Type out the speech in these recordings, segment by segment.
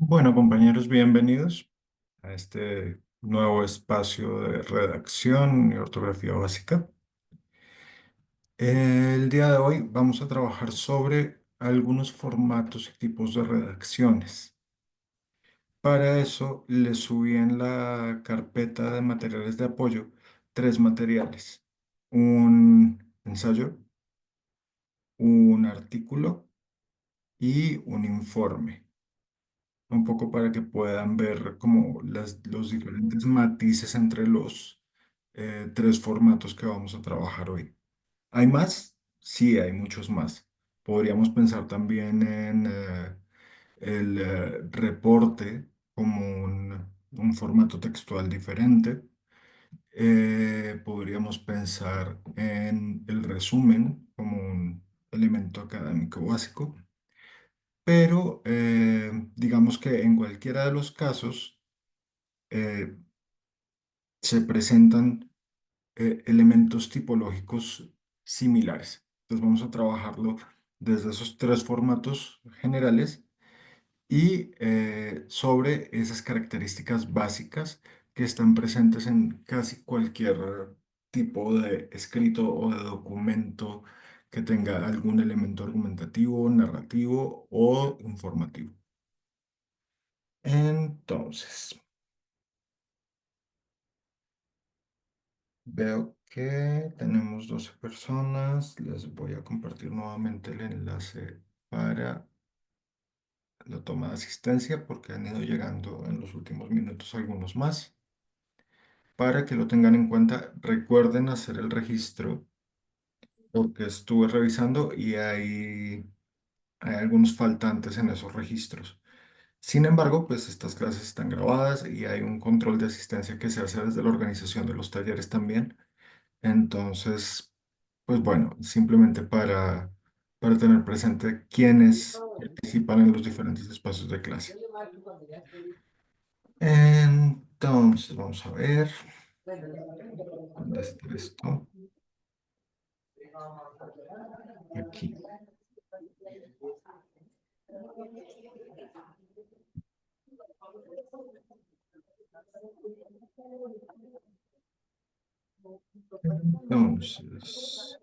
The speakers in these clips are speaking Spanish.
Bueno, compañeros, bienvenidos a este nuevo espacio de redacción y ortografía básica. El día de hoy vamos a trabajar sobre algunos formatos y tipos de redacciones. Para eso les subí en la carpeta de materiales de apoyo tres materiales: un ensayo, un artículo y un informe. Un poco para que puedan ver como los diferentes matices entre los tres formatos que vamos a trabajar hoy. ¿Hay más? Sí, hay muchos más. Podríamos pensar también en el reporte como un formato textual diferente. Podríamos pensar en el resumen como un elemento académico básico. Pero digamos que en cualquiera de los casos eh, se presentan elementos tipológicos similares. Entonces vamos a trabajarlo desde esos tres formatos generales y sobre esas características básicas que están presentes en casi cualquier tipo de escrito o de documento que tenga algún elemento argumentativo, narrativo o informativo. Entonces, veo que tenemos 12 personas. Les voy a compartir nuevamente el enlace para la toma de asistencia porque han ido llegando en los últimos minutos algunos más. Para que lo tengan en cuenta, recuerden hacer el registro porque estuve revisando y hay algunos faltantes en esos registros. Sin embargo, pues estas clases están grabadas y hay un control de asistencia que se hace desde la organización de los talleres también. Entonces, pues bueno, simplemente para tener presente quiénes participan en los diferentes espacios de clase. Entonces, vamos a ver, ¿dónde está esto? Aquí. Entonces,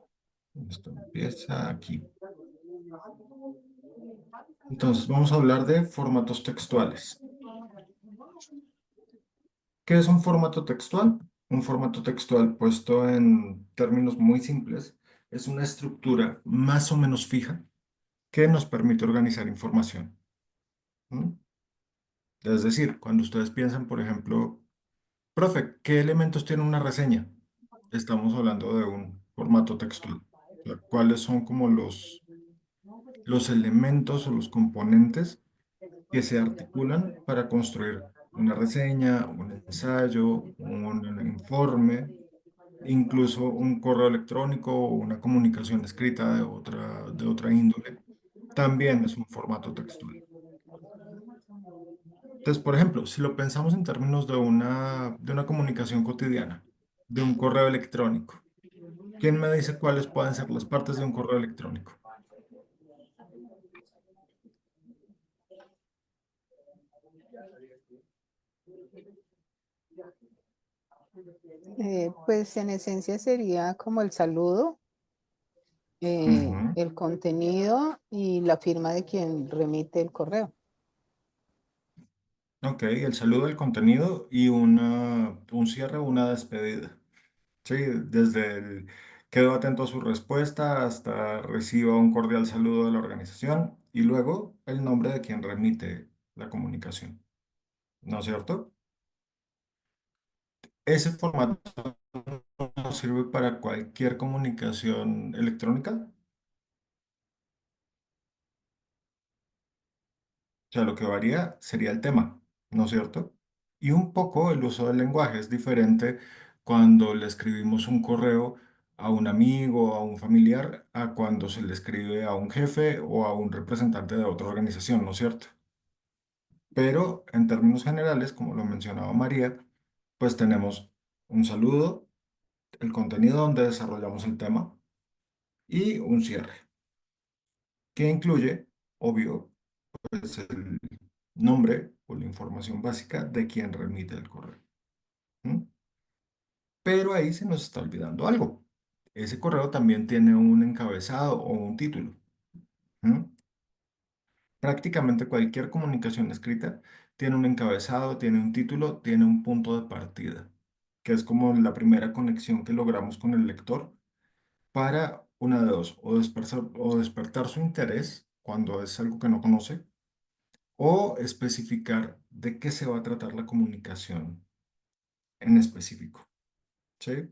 esto empieza aquí. Entonces, vamos a hablar de formatos textuales. ¿Qué es un formato textual? Un formato textual, puesto en términos muy simples, es una estructura más o menos fija que nos permite organizar información. ¿M? Es decir, cuando ustedes piensan, por ejemplo, profe, ¿qué elementos tiene una reseña? Estamos hablando de un formato textual. O sea, ¿cuáles son como los elementos o los componentes que se articulan para construir una reseña, un ensayo, un informe, incluso un correo electrónico o una comunicación escrita de otra índole? También es un formato textual. Entonces, por ejemplo, si lo pensamos en términos de una comunicación cotidiana, de un correo electrónico, ¿quién me dice cuáles pueden ser las partes de un correo electrónico? Pues en esencia sería como el saludo, Ujú. el contenido y la firma de quien remite el correo. Ok, el saludo, el contenido y un cierre o una despedida. Sí, desde el quedo atento a su respuesta hasta reciba un cordial saludo de la organización y luego el nombre de quien remite la comunicación. ¿No es cierto? Ese formato nos sirve para cualquier comunicación electrónica. O sea, lo que varía sería el tema, ¿no es cierto? Y un poco el uso del lenguaje es diferente cuando le escribimos un correo a un amigo, a un familiar, a cuando se le escribe a un jefe o a un representante de otra organización, ¿no es cierto? Pero en términos generales, como lo mencionaba María, pues tenemos un saludo, el contenido donde desarrollamos el tema y un cierre, que incluye, obvio, nombre o la información básica de quien remite el correo. ¿M? Pero ahí se nos está olvidando algo. Ese correo también tiene un encabezado o un título. ¿M? Prácticamente cualquier comunicación escrita tiene un encabezado, tiene un título, tiene un punto de partida, que es como la primera conexión que logramos con el lector para una de dos, o despertar su interés cuando es algo que no conoce, o especificar de qué se va a tratar la comunicación en específico. ¿Sí?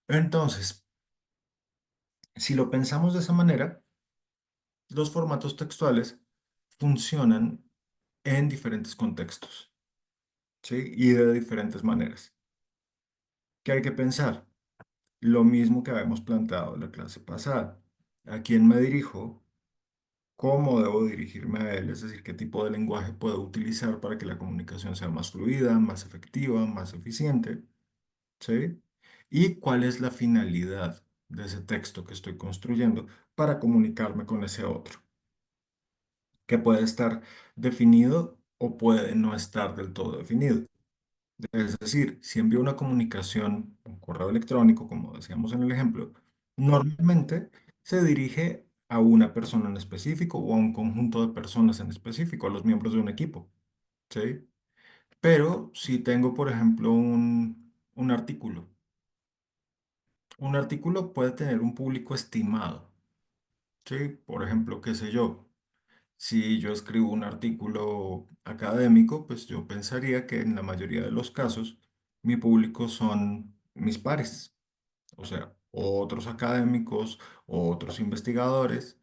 Entonces, si lo pensamos de esa manera, los formatos textuales funcionan en diferentes contextos, ¿sí? Y de diferentes maneras. ¿Qué hay que pensar? Lo mismo que habíamos planteado en la clase pasada. ¿A quién me dirijo? ¿Cómo debo dirigirme a él? Es decir, qué tipo de lenguaje puedo utilizar para que la comunicación sea más fluida, más efectiva, más eficiente, ¿sí? ¿Y cuál es la finalidad de ese texto que estoy construyendo para comunicarme con ese otro? Que puede estar definido o puede no estar del todo definido. Es decir, si envío una comunicación, un correo electrónico, como decíamos en el ejemplo, normalmente se dirige a una persona en específico o a un conjunto de personas en específico, a los miembros de un equipo, ¿sí? Pero si tengo, por ejemplo, un artículo puede tener un público estimado, ¿sí? Por ejemplo, qué sé yo, si yo escribo un artículo académico, pues yo pensaría que en la mayoría de los casos mi público son mis pares, o sea, otros académicos o otros investigadores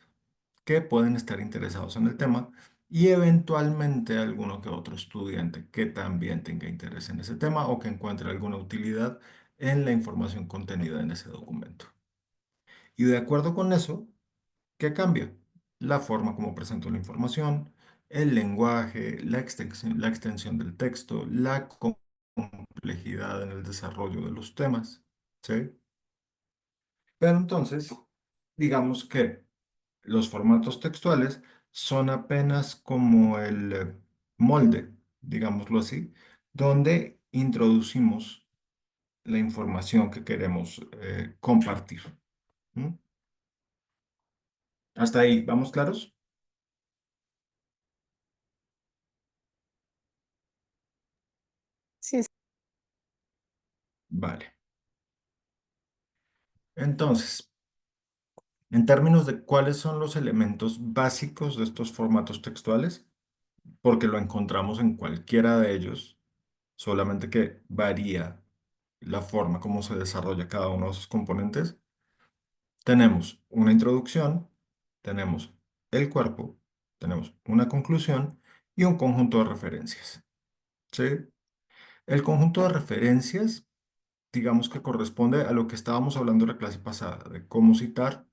que pueden estar interesados en el tema y eventualmente alguno que otro estudiante que también tenga interés en ese tema o que encuentre alguna utilidad en la información contenida en ese documento. Y de acuerdo con eso, ¿qué cambia? La forma como presento la información, el lenguaje, la extensión del texto, la complejidad en el desarrollo de los temas, ¿sí? Pero entonces, digamos que los formatos textuales son apenas como el molde, digámoslo así, donde introducimos la información que queremos compartir. ¿M? ¿Hasta ahí vamos claros? Sí, Vale. Entonces, en términos de cuáles son los elementos básicos de estos formatos textuales, porque lo encontramos en cualquiera de ellos, solamente que varía la forma como se desarrolla cada uno de sus componentes, tenemos una introducción, tenemos el cuerpo, tenemos una conclusión y un conjunto de referencias. ¿Sí? El conjunto de referencias, digamos que corresponde a lo que estábamos hablando en la clase pasada, de cómo citar,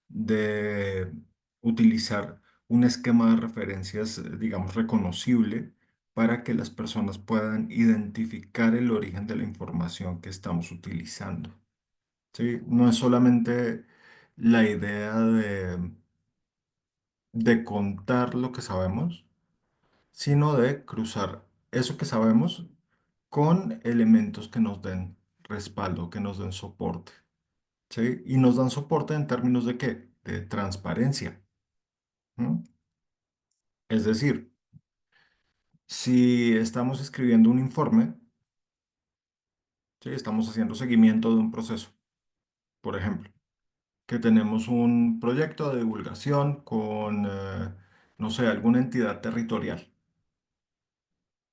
de utilizar un esquema de referencias, digamos, reconocible para que las personas puedan identificar el origen de la información que estamos utilizando. ¿Sí? No es solamente la idea de contar lo que sabemos, sino de cruzar eso que sabemos con elementos que nos den respaldo, que nos den soporte. ¿Sí? Y nos dan soporte en términos de qué? De transparencia. ¿No? Es decir, si estamos escribiendo un informe, ¿sí? Estamos haciendo seguimiento de un proceso, por ejemplo, que tenemos un proyecto de divulgación con, no sé, alguna entidad territorial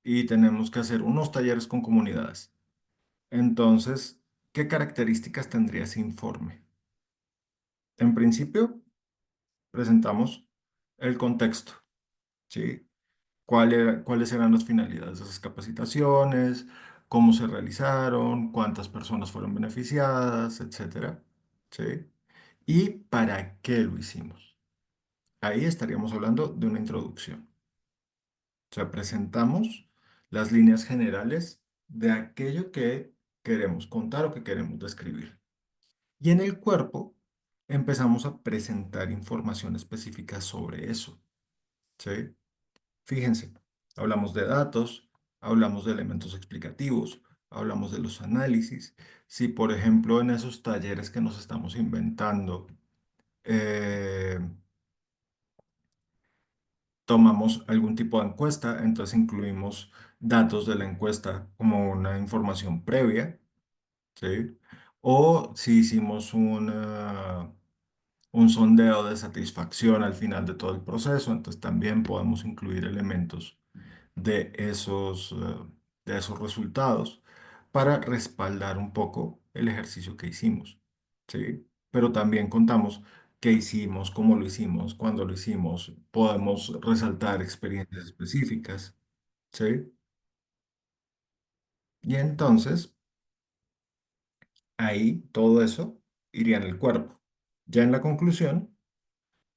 y tenemos que hacer unos talleres con comunidades. Entonces, ¿qué características tendría ese informe? En principio, presentamos el contexto, ¿sí? Cuáles eran las finalidades de esas capacitaciones, cómo se realizaron, cuántas personas fueron beneficiadas, etcétera, ¿sí? Y para qué lo hicimos. Ahí estaríamos hablando de una introducción. O sea, presentamos las líneas generales de aquello que queremos contar o que queremos describir. Y en el cuerpo empezamos a presentar información específica sobre eso, ¿sí? Fíjense, hablamos de datos, hablamos de elementos explicativos, hablamos de los análisis. Si, por ejemplo, en esos talleres que nos estamos inventando, eh, tomamos algún tipo de encuesta, entonces incluimos datos de la encuesta como una información previa, ¿sí? O si hicimos un sondeo de satisfacción al final de todo el proceso, entonces también podemos incluir elementos de de esos resultados para respaldar un poco el ejercicio que hicimos, ¿sí? Pero también contamos qué hicimos, cómo lo hicimos, cuándo lo hicimos, podemos resaltar experiencias específicas, ¿sí? Y entonces ahí todo eso iría en el cuerpo. Ya en la conclusión,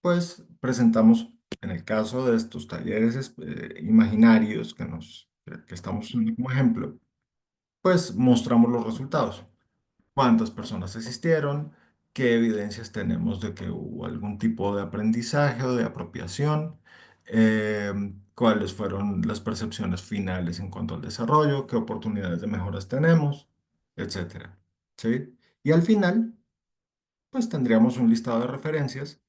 pues presentamos, en el caso de estos talleres imaginarios que estamos usando como ejemplo, pues mostramos los resultados. Cuántas personas asistieron, qué evidencias tenemos de que hubo algún tipo de aprendizaje o de apropiación, cuáles fueron las percepciones finales en cuanto al desarrollo, qué oportunidades de mejoras tenemos, etcétera. ¿Sí? Y al final, pues tendríamos un listado de referencias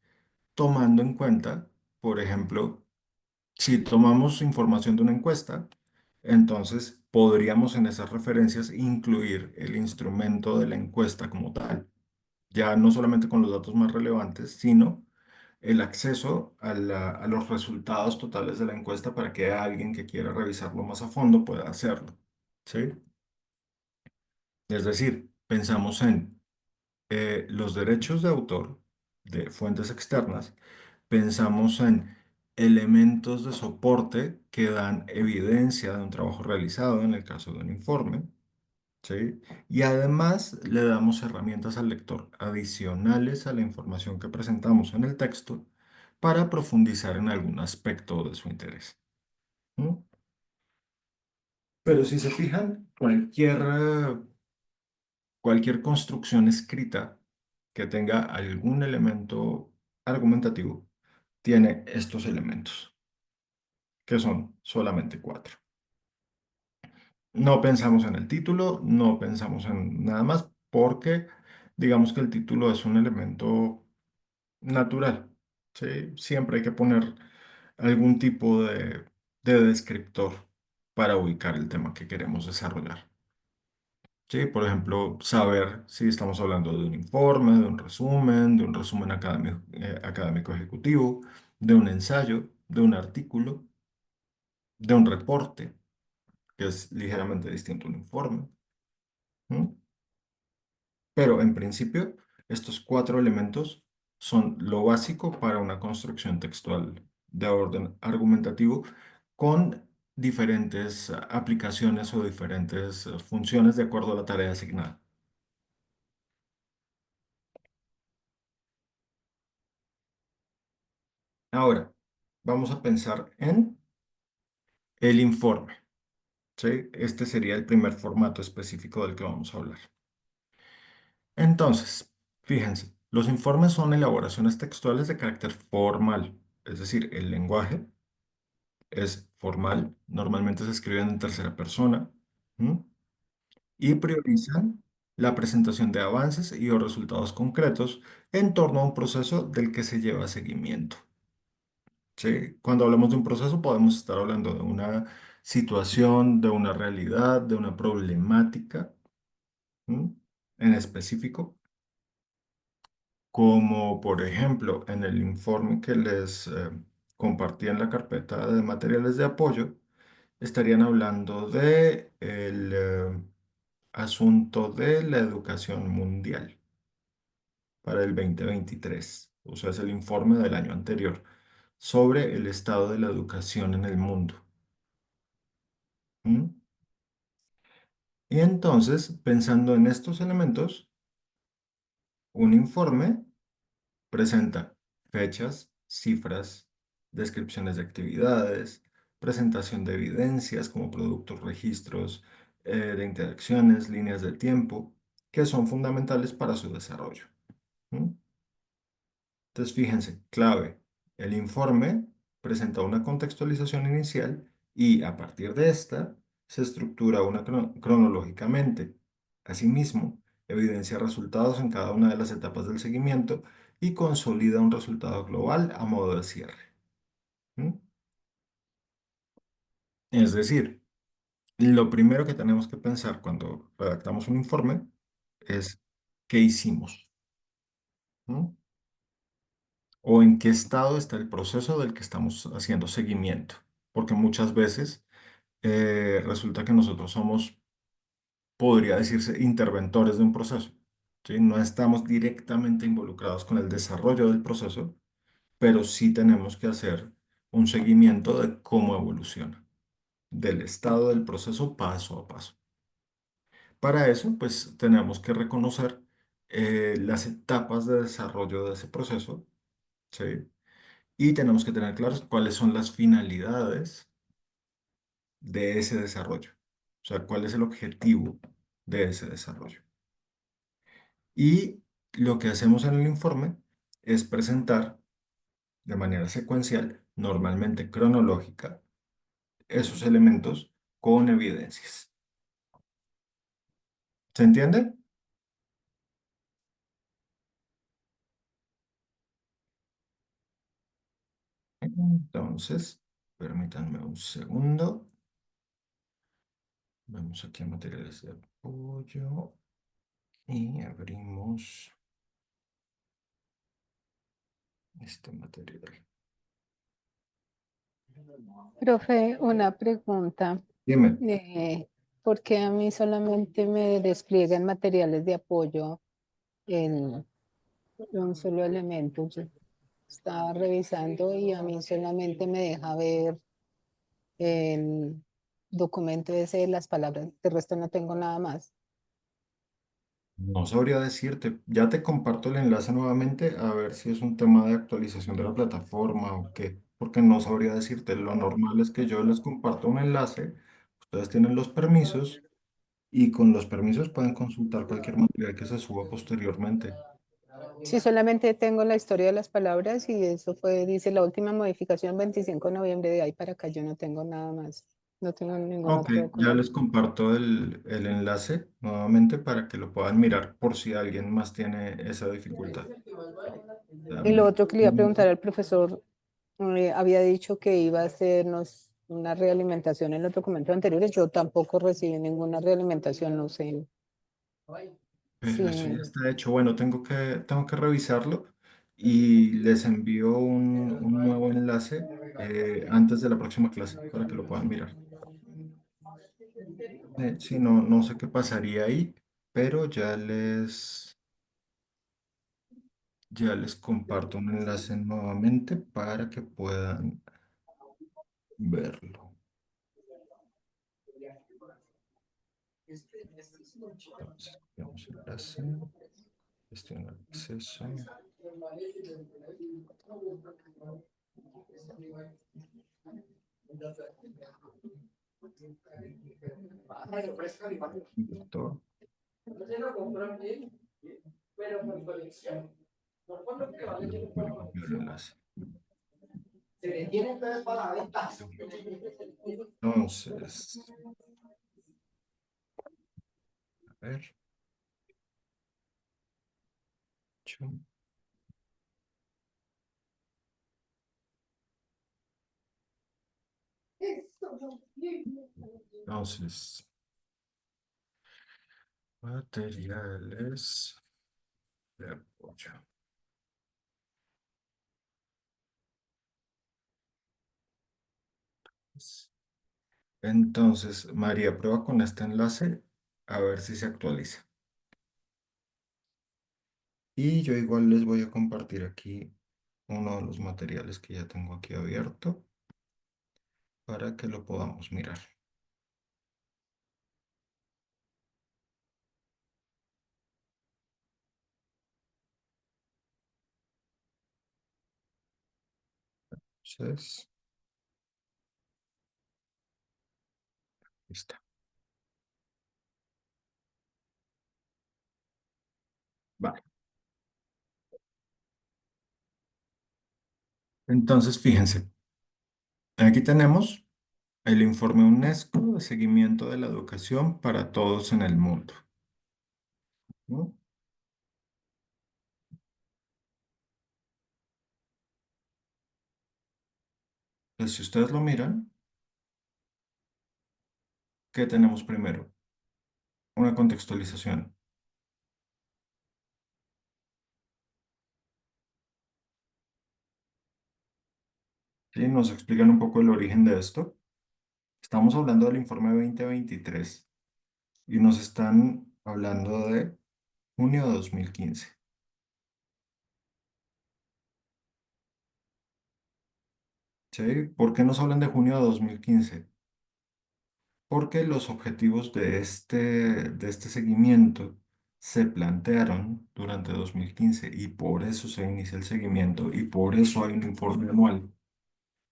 tomando en cuenta, por ejemplo, si tomamos información de una encuesta, entonces podríamos en esas referencias incluir el instrumento de la encuesta como tal, ya no solamente con los datos más relevantes, sino el acceso a los resultados totales de la encuesta para que alguien que quiera revisarlo más a fondo pueda hacerlo. ¿Sí? Es decir, pensamos en los derechos de autor de fuentes externas, pensamos en elementos de soporte que dan evidencia de un trabajo realizado en el caso de un informe, ¿sí? Y además le damos herramientas al lector adicionales a la información que presentamos en el texto para profundizar en algún aspecto de su interés. ¿Mm? Pero si se fijan, cualquier construcción escrita que tenga algún elemento argumentativo tiene estos elementos, que son solamente cuatro. No pensamos en el título, no pensamos en nada más, porque digamos que el título es un elemento natural, ¿sí? Siempre hay que poner algún tipo de descriptor para ubicar el tema que queremos desarrollar. Sí, por ejemplo, saber si estamos hablando de un informe, de un resumen académico, académico ejecutivo, de un ensayo, de un artículo, de un reporte, que es ligeramente distinto a un informe. ¿Mm? Pero en principio, estos cuatro elementos son lo básico para una construcción textual de orden argumentativo con diferentes aplicaciones o diferentes funciones de acuerdo a la tarea asignada. Ahora, vamos a pensar en el informe, ¿sí? Este sería el primer formato específico del que vamos a hablar. Entonces, fíjense, los informes son elaboraciones textuales de carácter formal, es decir, el lenguaje es formal, normalmente se escriben en tercera persona, ¿m? Y priorizan la presentación de avances y o resultados concretos en torno a un proceso del que se lleva seguimiento. ¿Sí? Cuando hablamos de un proceso podemos estar hablando de una situación, de una realidad, de una problemática, ¿m? En específico, como por ejemplo en el informe que les compartí en la carpeta de materiales de apoyo, estarían hablando de el asunto de la educación mundial para el 2023. O sea, es el informe del año anterior sobre el estado de la educación en el mundo. ¿Mm? Y entonces, pensando en estos elementos, un informe presenta fechas, cifras, descripciones de actividades, presentación de evidencias como productos, registros de interacciones, líneas de tiempo, que son fundamentales para su desarrollo. ¿Mm? Entonces, fíjense, clave, el informe. presenta una contextualización inicial y a partir de esta se estructura cronológicamente. Asimismo, evidencia resultados en cada una de las etapas del seguimiento y consolida un resultado global a modo de cierre. ¿Mm? Es decir, lo primero que tenemos que pensar cuando redactamos un informe es qué hicimos, ¿no? O en qué estado está el proceso del que estamos haciendo seguimiento. Porque muchas veces resulta que nosotros somos, podría decirse, interventores de un proceso, ¿sí? No estamos directamente involucrados con el desarrollo del proceso, pero sí tenemos que hacer un seguimiento de cómo evoluciona, del estado del proceso paso a paso. Para eso, pues tenemos que reconocer las etapas de desarrollo de ese proceso, ¿sí? Y tenemos que tener claros cuáles son las finalidades de ese desarrollo, o sea, cuál es el objetivo de ese desarrollo. Y lo que hacemos en el informe es presentar de manera secuencial, normalmente cronológica, esos elementos con evidencias. ¿Se entiende? Entonces, permítanme un segundo. Vamos aquí a materiales de apoyo y abrimos este material. Profe, una pregunta. Dime. Eh, ¿Por qué a mí solamente me despliegan materiales de apoyo en un solo elemento? Yo estaba revisando y a mí solamente me deja ver el documento ese de las palabras. De resto no tengo nada más. No sabría decirte, ya te comparto el enlace nuevamente a ver si es un tema de actualización de la plataforma o qué, porque no sabría decirte. Lo normal es que yo les comparto un enlace, ustedes tienen los permisos y con los permisos pueden consultar cualquier material que se suba posteriormente. Sí, solamente tengo la historia de las palabras y eso fue, dice la última modificación 25 de noviembre, de ahí para acá yo no tengo nada más, no tengo ningún Ok, otro ya documento. les comparto el enlace nuevamente para que lo puedan mirar por si alguien más tiene esa dificultad. Y lo Dame otro que le iba a preguntar un- al profesor, había dicho que iba a hacernos una realimentación en los documentos anteriores, yo tampoco recibí ninguna realimentación, no sé Pero eso ya si... está hecho. Bueno, tengo que revisarlo y les envío un nuevo enlace antes de la próxima clase para que lo puedan mirar. Sí, no, no sé qué pasaría ahí, pero ya les comparto un enlace nuevamente para que puedan verlo. Entonces, copiamos enlace, gestionar acceso, doctor, y voy a copiar el enlace. Entonces, a ver, chum. Entonces, materiales de apoyo. Entonces, María, prueba con este enlace a ver si se actualiza. Y yo igual les voy a compartir aquí uno de los materiales que ya tengo aquí abierto para que lo podamos mirar. Entonces, ahí está. Vale. Entonces, fíjense. Aquí tenemos el informe UNESCO de seguimiento de la educación para todos en el mundo, ¿no? Entonces, si ustedes lo miran, ¿qué tenemos primero? Una contextualización. ¿Sí? Nos explican un poco el origen de esto. Estamos hablando del informe 2023 y nos están hablando de junio de 2015. ¿Sí? ¿Por qué nos hablan de junio de 2015? Porque los objetivos de este seguimiento se plantearon durante 2015 y por eso se inicia el seguimiento y por eso hay un informe anual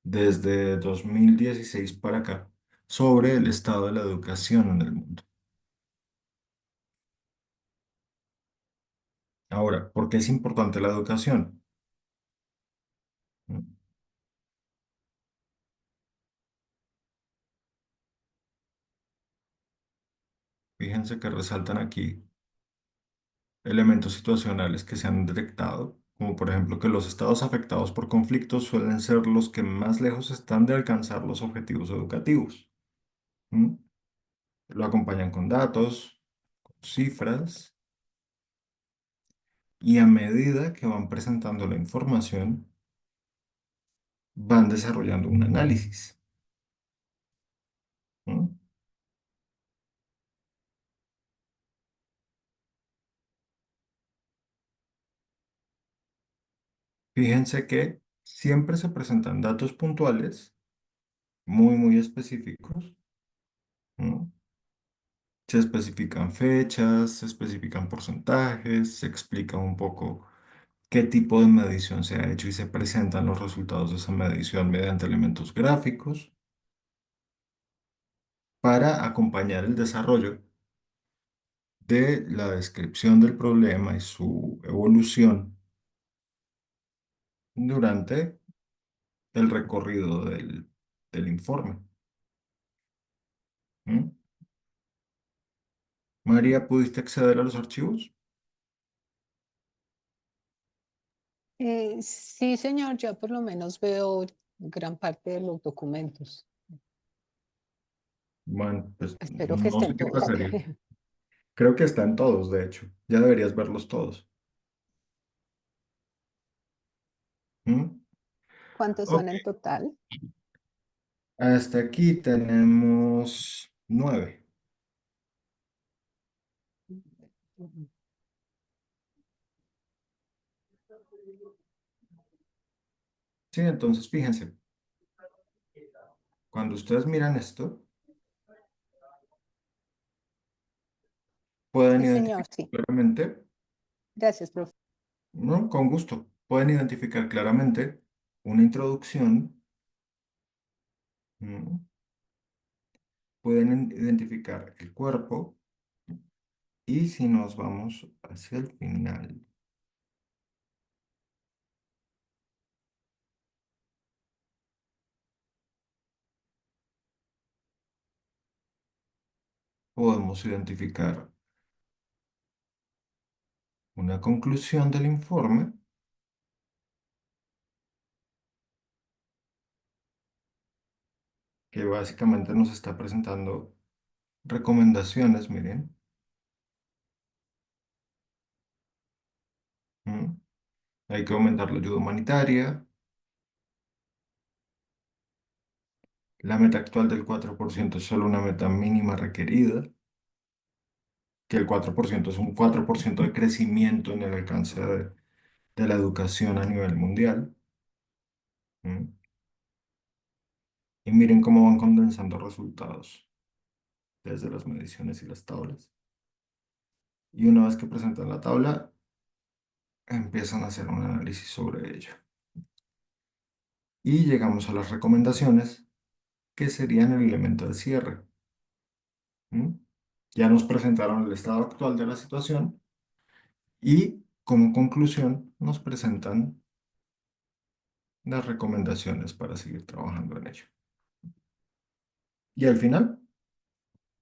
desde 2016 para acá sobre el estado de la educación en el mundo. Ahora, ¿por qué es importante la educación? Mm, Fíjense que resaltan aquí elementos situacionales que se han detectado, como por ejemplo que los estados afectados por conflictos suelen ser los que más lejos están de alcanzar los objetivos educativos. ¿Mm? Lo acompañan con datos, con cifras, y a medida que van presentando la información, van desarrollando un análisis. ¿Mm? Fíjense que siempre se presentan datos puntuales, muy específicos. ¿Mm? Se especifican fechas, se especifican porcentajes, se explica un poco qué tipo de medición se ha hecho y se presentan los resultados de esa medición mediante elementos gráficos para acompañar el desarrollo de la descripción del problema y su evolución durante el recorrido del informe. ¿Mm? María, ¿pudiste acceder a los archivos? Sí, señor, ya por lo menos veo gran parte de los documentos. Bueno, pues Espero que no sé estén qué todos. pasaría. Creo que están todos, de hecho. Ya deberías verlos todos. ¿Mm? ¿Cuántos son Ok. en total? Hasta aquí tenemos 9. Ujú. Sí, entonces fíjense, cuando ustedes miran esto, pueden Sí, señor, identificar sí. claramente, Gracias, profe. ¿no? Con gusto, pueden identificar claramente una introducción, ¿no? Pueden identificar el cuerpo y si nos vamos hacia el final, podemos identificar una conclusión del informe que básicamente nos está presentando recomendaciones, miren. ¿Mm? Hay que aumentar la ayuda humanitaria. La meta actual del 4% es solo una meta mínima requerida, que el 4% es un 4% de crecimiento en el alcance de la educación a nivel mundial. ¿Mm? Y miren cómo van condensando resultados desde las mediciones y las tablas. Y una vez que presentan la tabla, empiezan a hacer un análisis sobre ello. Y llegamos a las recomendaciones, que serían el elemento de cierre. ¿Mm? Ya nos presentaron el estado actual de la situación y como conclusión nos presentan las recomendaciones para seguir trabajando en ello. Y al final,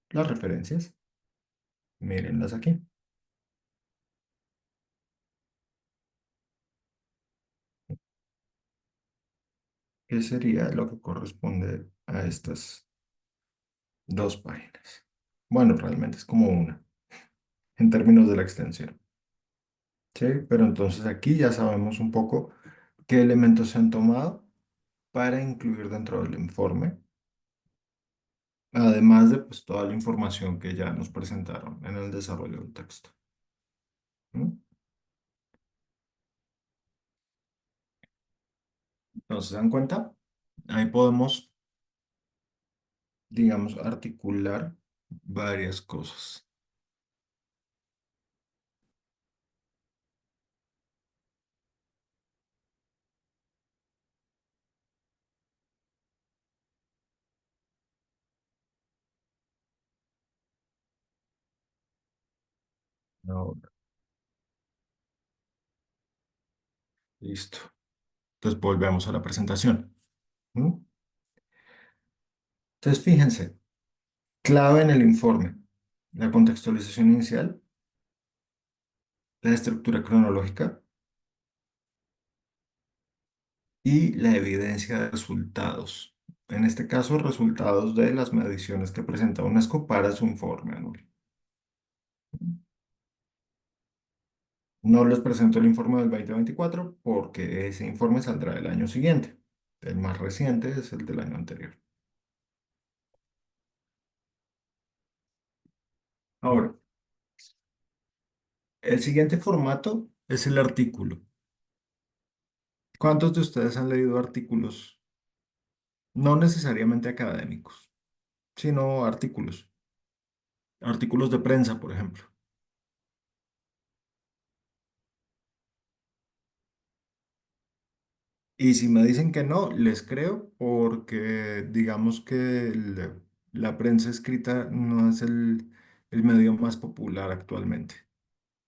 las referencias. Mírenlas aquí. ¿Qué sería lo que corresponde a estas dos páginas? Bueno, realmente es como una, en términos de la extensión. ¿Sí? Pero entonces aquí ya sabemos un poco qué elementos se han tomado para incluir dentro del informe, además de pues, toda la información que ya nos presentaron en el desarrollo del texto. ¿Mm? Entonces, ¿se dan cuenta? Ahí podemos, digamos, articular varias cosas. Ahora, listo. Entonces, volvemos a la presentación. ¿Mm? Entonces, fíjense, clave en el informe, la contextualización inicial, la estructura cronológica y la evidencia de resultados. En este caso, resultados de las mediciones que presenta UNESCO para su informe anual. No les presento el informe del 2024 porque ese informe saldrá el año siguiente. El más reciente es el del año anterior. Ahora, el siguiente formato es el artículo. ¿Cuántos de ustedes han leído artículos? No necesariamente académicos, sino artículos. Artículos de prensa, por ejemplo. Y si me dicen que no, les creo porque digamos que la prensa escrita no es el medio más popular actualmente.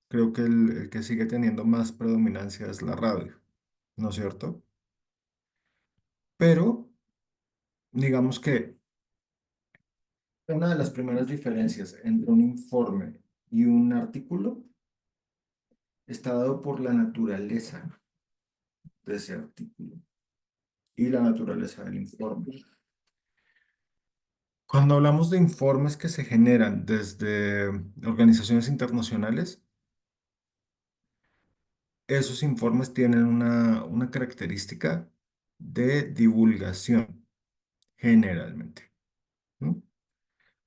Creo que el que sigue teniendo más predominancia es la radio, ¿no es cierto? Pero digamos que una de las primeras diferencias entre un informe y un artículo está dado por la naturaleza de ese artículo y la naturaleza del informe. Cuando hablamos de informes que se generan desde organizaciones internacionales, esos informes tienen una característica de divulgación, generalmente. ¿No?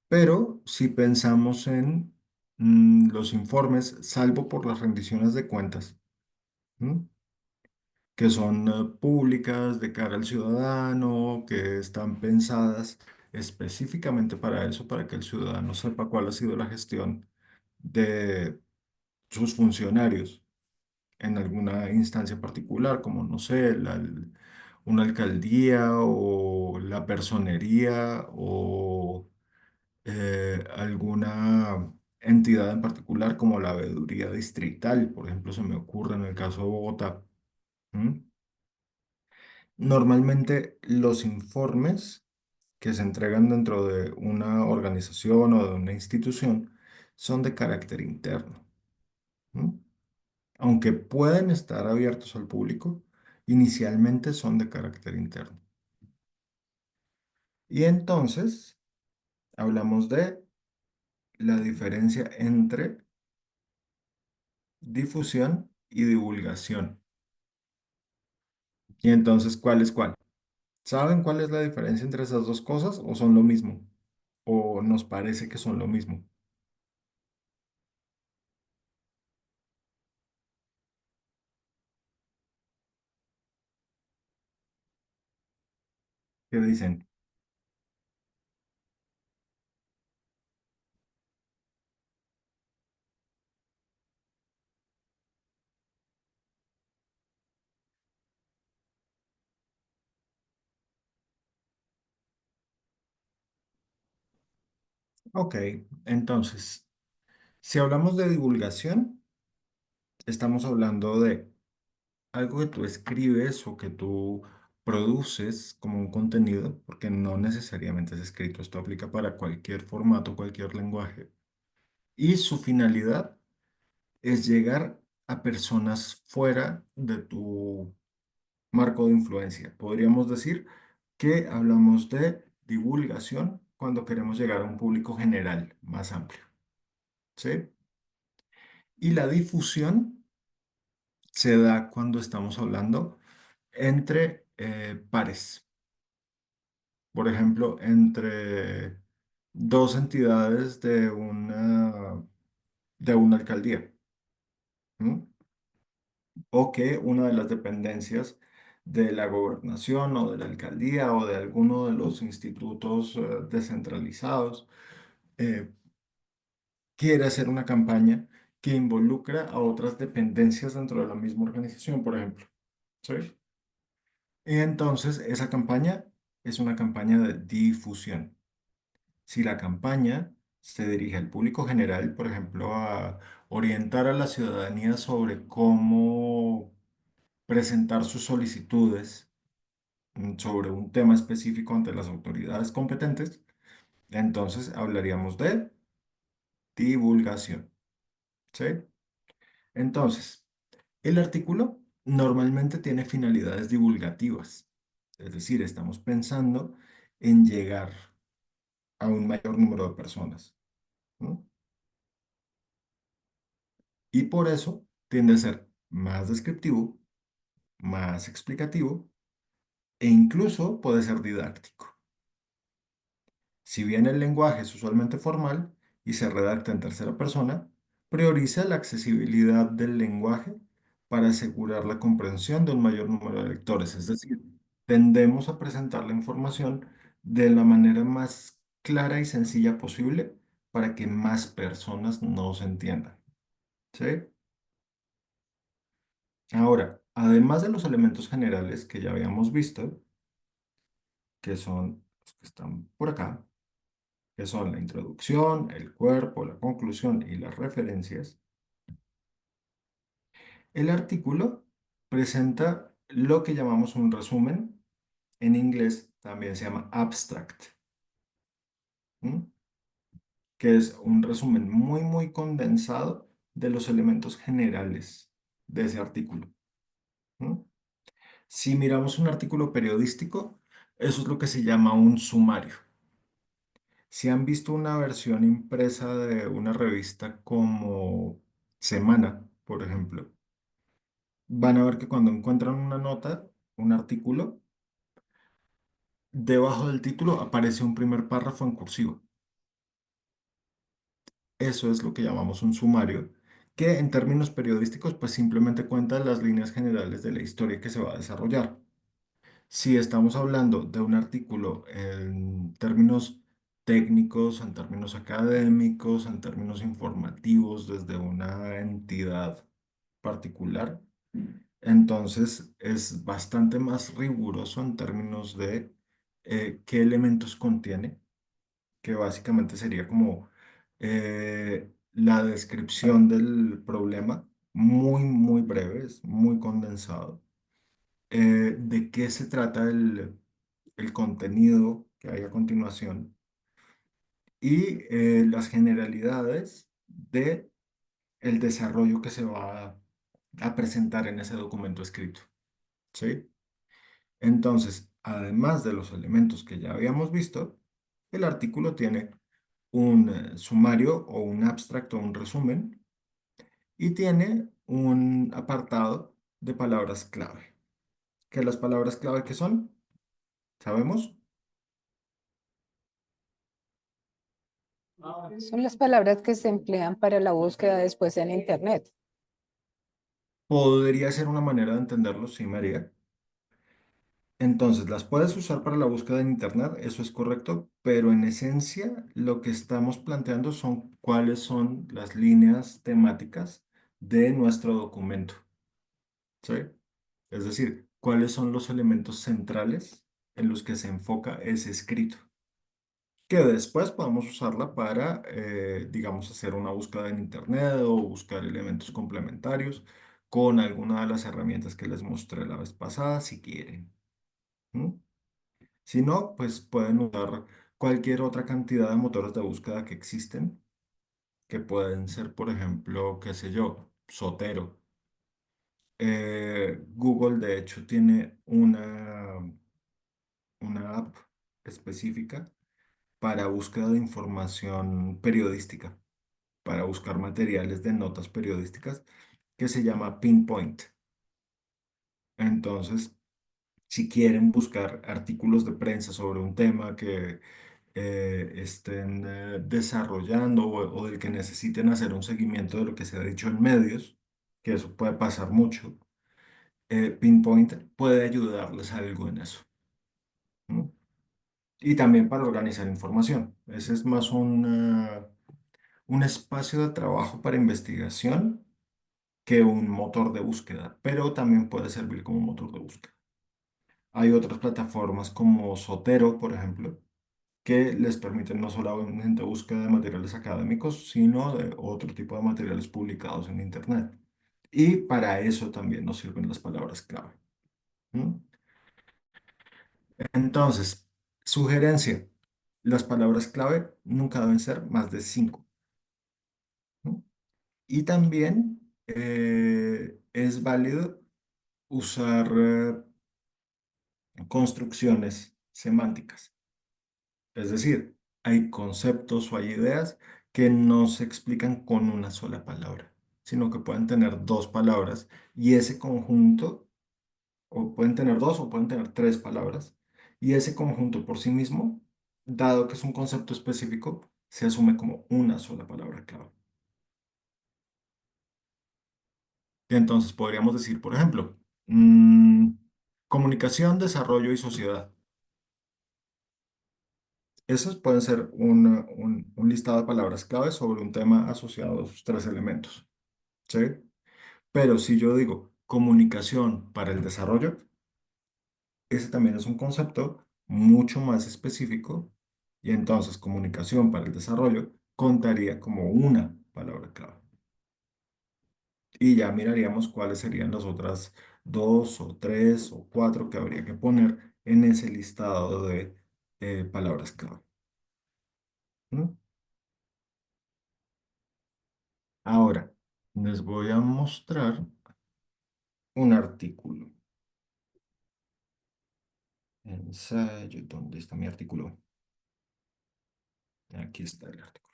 Pero si pensamos en los informes, salvo por las rendiciones de cuentas, ¿no? Que son públicas de cara al ciudadano, que están pensadas específicamente para eso, para que el ciudadano sepa cuál ha sido la gestión de sus funcionarios en alguna instancia particular, como no sé, una alcaldía o la personería o alguna entidad en particular como la veeduría distrital, por ejemplo, se me ocurre en el caso de Bogotá. ¿Mm? Normalmente los informes que se entregan dentro de una organización o de una institución son de carácter interno. ¿Mm? Aunque pueden estar abiertos al público, inicialmente son de carácter interno. Y entonces hablamos de la diferencia entre difusión y divulgación. Y entonces, ¿cuál es cuál? ¿Saben cuál es la diferencia entre esas dos cosas o son lo mismo? ¿O nos parece que son lo mismo? ¿Qué dicen? Ok, entonces, si hablamos de divulgación, estamos hablando de algo que tú escribes o que tú produces como un contenido, porque no necesariamente es escrito, esto aplica para cualquier formato, cualquier lenguaje, y su finalidad es llegar a personas fuera de tu marco de influencia. Podríamos decir que hablamos de divulgación cuando queremos llegar a un público general más amplio, ¿sí? Y la difusión se da cuando estamos hablando entre pares. Por ejemplo, entre dos entidades de una alcaldía. ¿M? O que una de las dependencias de la gobernación o de la alcaldía o de alguno de los institutos descentralizados eh, quiere hacer una campaña que involucra a otras dependencias dentro de la misma organización, por ejemplo. ¿Sí? Y entonces esa campaña es una campaña de difusión. Si la campaña se dirige al público general, por ejemplo, a orientar a la ciudadanía sobre cómo presentar sus solicitudes sobre un tema específico ante las autoridades competentes, entonces hablaríamos de divulgación. ¿Sí? Entonces, el artículo normalmente tiene finalidades divulgativas, es decir, estamos pensando en llegar a un mayor número de personas, ¿no? Y por eso tiende a ser más descriptivo, más explicativo e incluso puede ser didáctico. Si bien el lenguaje es usualmente formal y se redacta en tercera persona, prioriza la accesibilidad del lenguaje para asegurar la comprensión de un mayor número de lectores. Es decir, tendemos a presentar la información de la manera más clara y sencilla posible para que más personas nos entiendan. ¿Sí? Ahora, además de los elementos generales que ya habíamos visto, que son los que están por acá, que son la introducción, el cuerpo, la conclusión y las referencias, el artículo presenta lo que llamamos un resumen, en inglés también se llama abstract, ¿m? Que es un resumen muy condensado de los elementos generales de ese artículo. ¿M? Si miramos un artículo periodístico, eso es lo que se llama un sumario. Si han visto una versión impresa de una revista como Semana, por ejemplo, van a ver que cuando encuentran una nota, un artículo, debajo del título aparece un primer párrafo en cursivo. Eso es lo que llamamos un sumario, que en términos periodísticos pues simplemente cuenta las líneas generales de la historia que se va a desarrollar. Si estamos hablando de un artículo en términos técnicos, en términos académicos, en términos informativos desde una entidad particular, entonces es bastante más riguroso en términos de qué elementos contiene, que básicamente sería como la descripción del problema, muy breve, es muy condensado de qué se trata el contenido que hay a continuación y las generalidades de el desarrollo que se va a presentar en ese documento escrito. ¿Sí? Entonces, además de los elementos que ya habíamos visto, el artículo tiene un sumario o un abstracto o un resumen y tiene un apartado de palabras clave. ¿Qué las palabras clave que son? ¿Sabemos? Son las palabras que se emplean para la búsqueda después en Internet. Podría ser una manera de entenderlo, sí, María. Entonces, las puedes usar para la búsqueda en Internet, eso es correcto, pero en esencia lo que estamos planteando son cuáles son las líneas temáticas de nuestro documento, ¿sí? Es decir, cuáles son los elementos centrales en los que se enfoca ese escrito, que después podemos usarla para, digamos, hacer una búsqueda en Internet o buscar elementos complementarios con alguna de las herramientas que les mostré la vez pasada, si quieren. ¿Mm? Si no, pues pueden usar cualquier otra cantidad de motores de búsqueda que existen, que pueden ser, por ejemplo, qué sé yo, Sotero. Google, de hecho, tiene una app específica para búsqueda de información periodística, para buscar materiales de notas periodísticas, que se llama Pinpoint. Entonces, si quieren buscar artículos de prensa sobre un tema que estén desarrollando o del que necesiten hacer un seguimiento de lo que se ha dicho en medios, que eso puede pasar mucho, Pinpoint puede ayudarles algo en eso. ¿No? Y también para organizar información. Ese es más un espacio de trabajo para investigación que un motor de búsqueda, pero también puede servir como motor de búsqueda. Hay otras plataformas como Zotero, por ejemplo, que les permiten no solamente búsqueda de materiales académicos, sino de otro tipo de materiales publicados en Internet. Y para eso también nos sirven las palabras clave. ¿No? Entonces, sugerencia, las palabras clave nunca deben ser más de 5. ¿No? Y también es válido usar construcciones semánticas. Es decir, hay conceptos o hay ideas que no se explican con una sola palabra, sino que pueden tener dos palabras y ese conjunto, o pueden tener dos o pueden tener tres palabras, y ese conjunto por sí mismo, dado que es un concepto específico, se asume como una sola palabra clave. Y entonces podríamos decir, por ejemplo, mm, comunicación, desarrollo y sociedad. Esos pueden ser un listado de palabras clave sobre un tema asociado a esos tres elementos, ¿sí? Pero si yo digo comunicación para el desarrollo, ese también es un concepto mucho más específico y entonces comunicación para el desarrollo contaría como una palabra clave. Y ya miraríamos cuáles serían las otras dos o tres o cuatro que habría que poner en ese listado de palabras clave. ¿Mm? Ahora, les voy a mostrar un artículo. Ensayo, ¿dónde está mi artículo? Aquí está el artículo.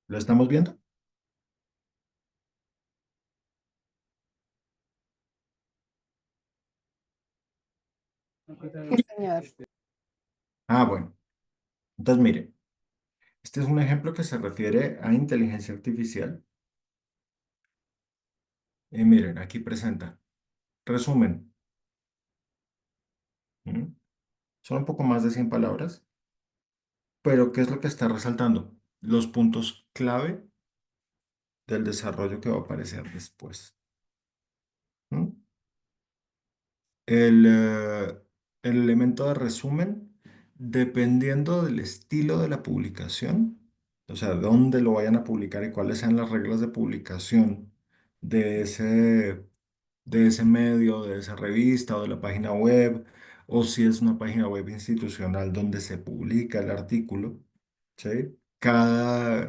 ¿Lo estamos viendo? Sí, señor. Ah, bueno. Entonces, mire, este es un ejemplo que se refiere a inteligencia artificial. Y miren, aquí presenta resumen. ¿Mm? Son un poco más de 100 palabras, pero ¿qué es lo que está resaltando? Los puntos clave del desarrollo que va a aparecer después. ¿Mm? El elemento de resumen, dependiendo del estilo de la publicación, o sea, dónde lo vayan a publicar y cuáles sean las reglas de publicación de ese medio, de esa revista o de la página web, o si es una página web institucional donde se publica el artículo, ¿sí?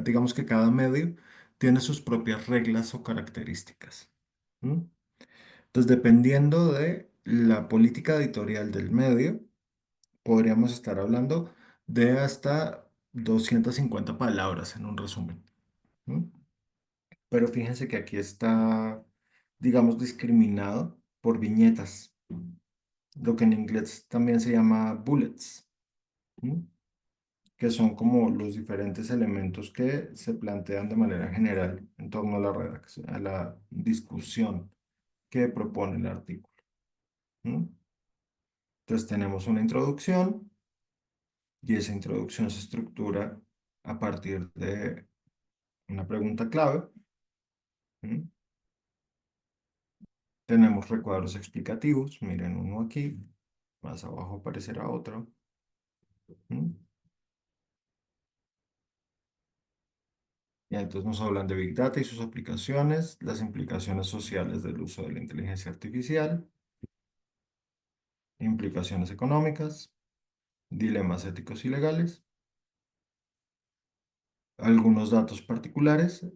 Digamos que cada medio tiene sus propias reglas o características. ¿Mm? Entonces, dependiendo de la política editorial del medio, podríamos estar hablando de hasta 250 palabras en un resumen. ¿No? Pero fíjense que aquí está, digamos, discriminado por viñetas, lo que en inglés también se llama bullets, ¿no? Que son como los diferentes elementos que se plantean de manera general en torno a la redacción, a la discusión que propone el artículo. ¿No? Entonces tenemos una introducción y esa introducción se estructura a partir de una pregunta clave. ¿Mm? Tenemos recuadros explicativos, miren uno aquí, más abajo aparecerá otro. ¿Mm? Y entonces nos hablan de Big Data y sus aplicaciones, las implicaciones sociales del uso de la inteligencia artificial, implicaciones económicas, dilemas éticos y legales, algunos datos particulares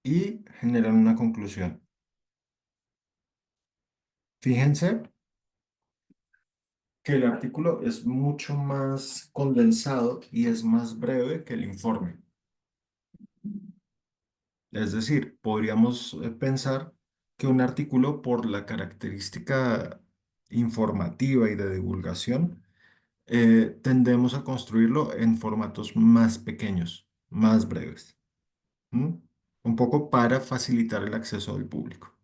y generan una conclusión. Fíjense que el artículo es mucho más condensado y es más breve que el informe. Es decir, podríamos pensar que un artículo, por la característica informativa y de divulgación, tendemos a construirlo en formatos más pequeños, más breves, ¿m? Un poco para facilitar el acceso del público.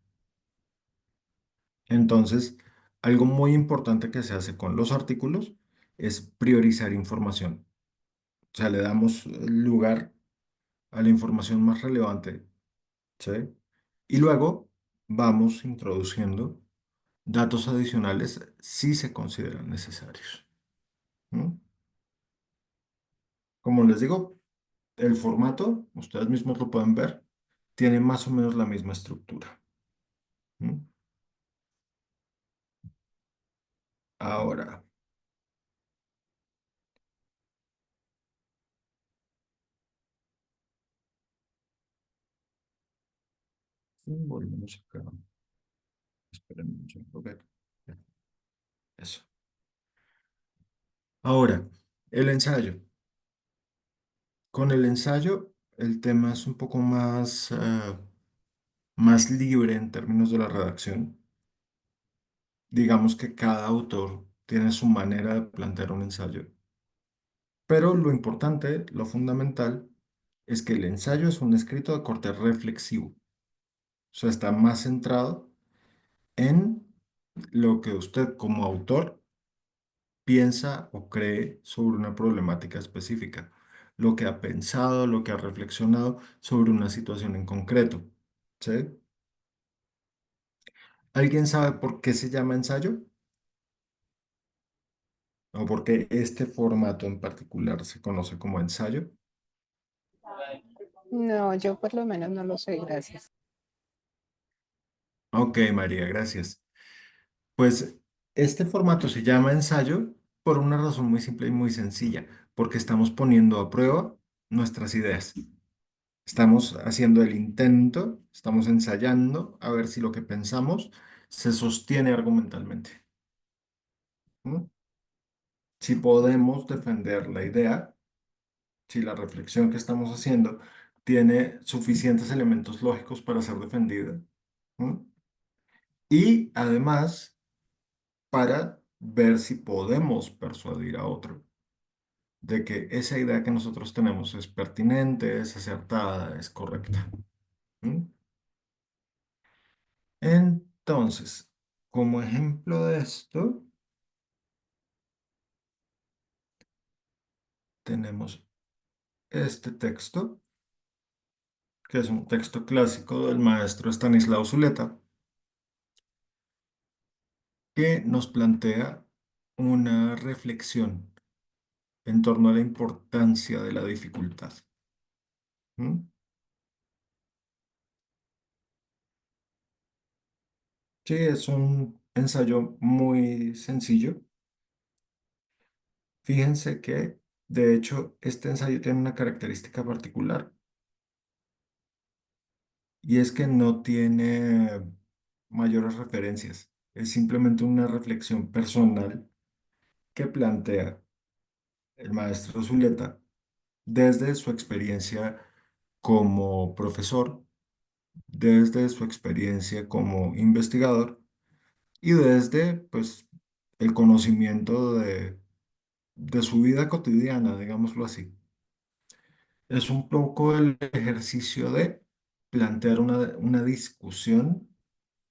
Entonces, algo muy importante que se hace con los artículos es priorizar información. O sea, le damos lugar a la información más relevante, ¿sí? Y luego vamos introduciendo datos adicionales si se consideran necesarios. ¿M? Como les digo, el formato, ustedes mismos lo pueden ver, tiene más o menos la misma estructura. ¿M? Ahora, volvemos acá. Esperen un segundo, ok. Eso. Ahora, el ensayo. Con el ensayo, el tema es un poco más, más libre en términos de la redacción. Digamos que cada autor tiene su manera de plantear un ensayo. Pero lo importante, lo fundamental, es que el ensayo es un escrito de corte reflexivo. O sea, está más centrado en lo que usted como autor piensa o cree sobre una problemática específica, lo que ha pensado, lo que ha reflexionado sobre una situación en concreto. ¿Sí? ¿Alguien sabe por qué se llama ensayo? ¿O por qué este formato en particular se conoce como ensayo? No, yo por lo menos no lo sé, gracias. Ok, María, gracias. Pues este formato se llama ensayo por una razón muy simple y muy sencilla, porque estamos poniendo a prueba nuestras ideas. Estamos haciendo el intento, estamos ensayando a ver si lo que pensamos se sostiene argumentalmente. ¿M? Si podemos defender la idea, si la reflexión que estamos haciendo tiene suficientes elementos lógicos para ser defendida. ¿M? Y además, para ver si podemos persuadir a otro de que esa idea que nosotros tenemos es pertinente, es acertada, es correcta. ¿M? Entonces, como ejemplo de esto, tenemos este texto, que es un texto clásico del maestro Estanislao Zuleta, que nos plantea una reflexión en torno a la importancia de la dificultad. ¿M? Sí, es un ensayo muy sencillo. Fíjense que, de hecho, este ensayo tiene una característica particular y es que no tiene mayores referencias. Es simplemente una reflexión personal que plantea el maestro Zuleta desde su experiencia como profesor, desde su experiencia como investigador y desde, pues, el conocimiento de su vida cotidiana, digámoslo así. Es un poco el ejercicio de plantear una discusión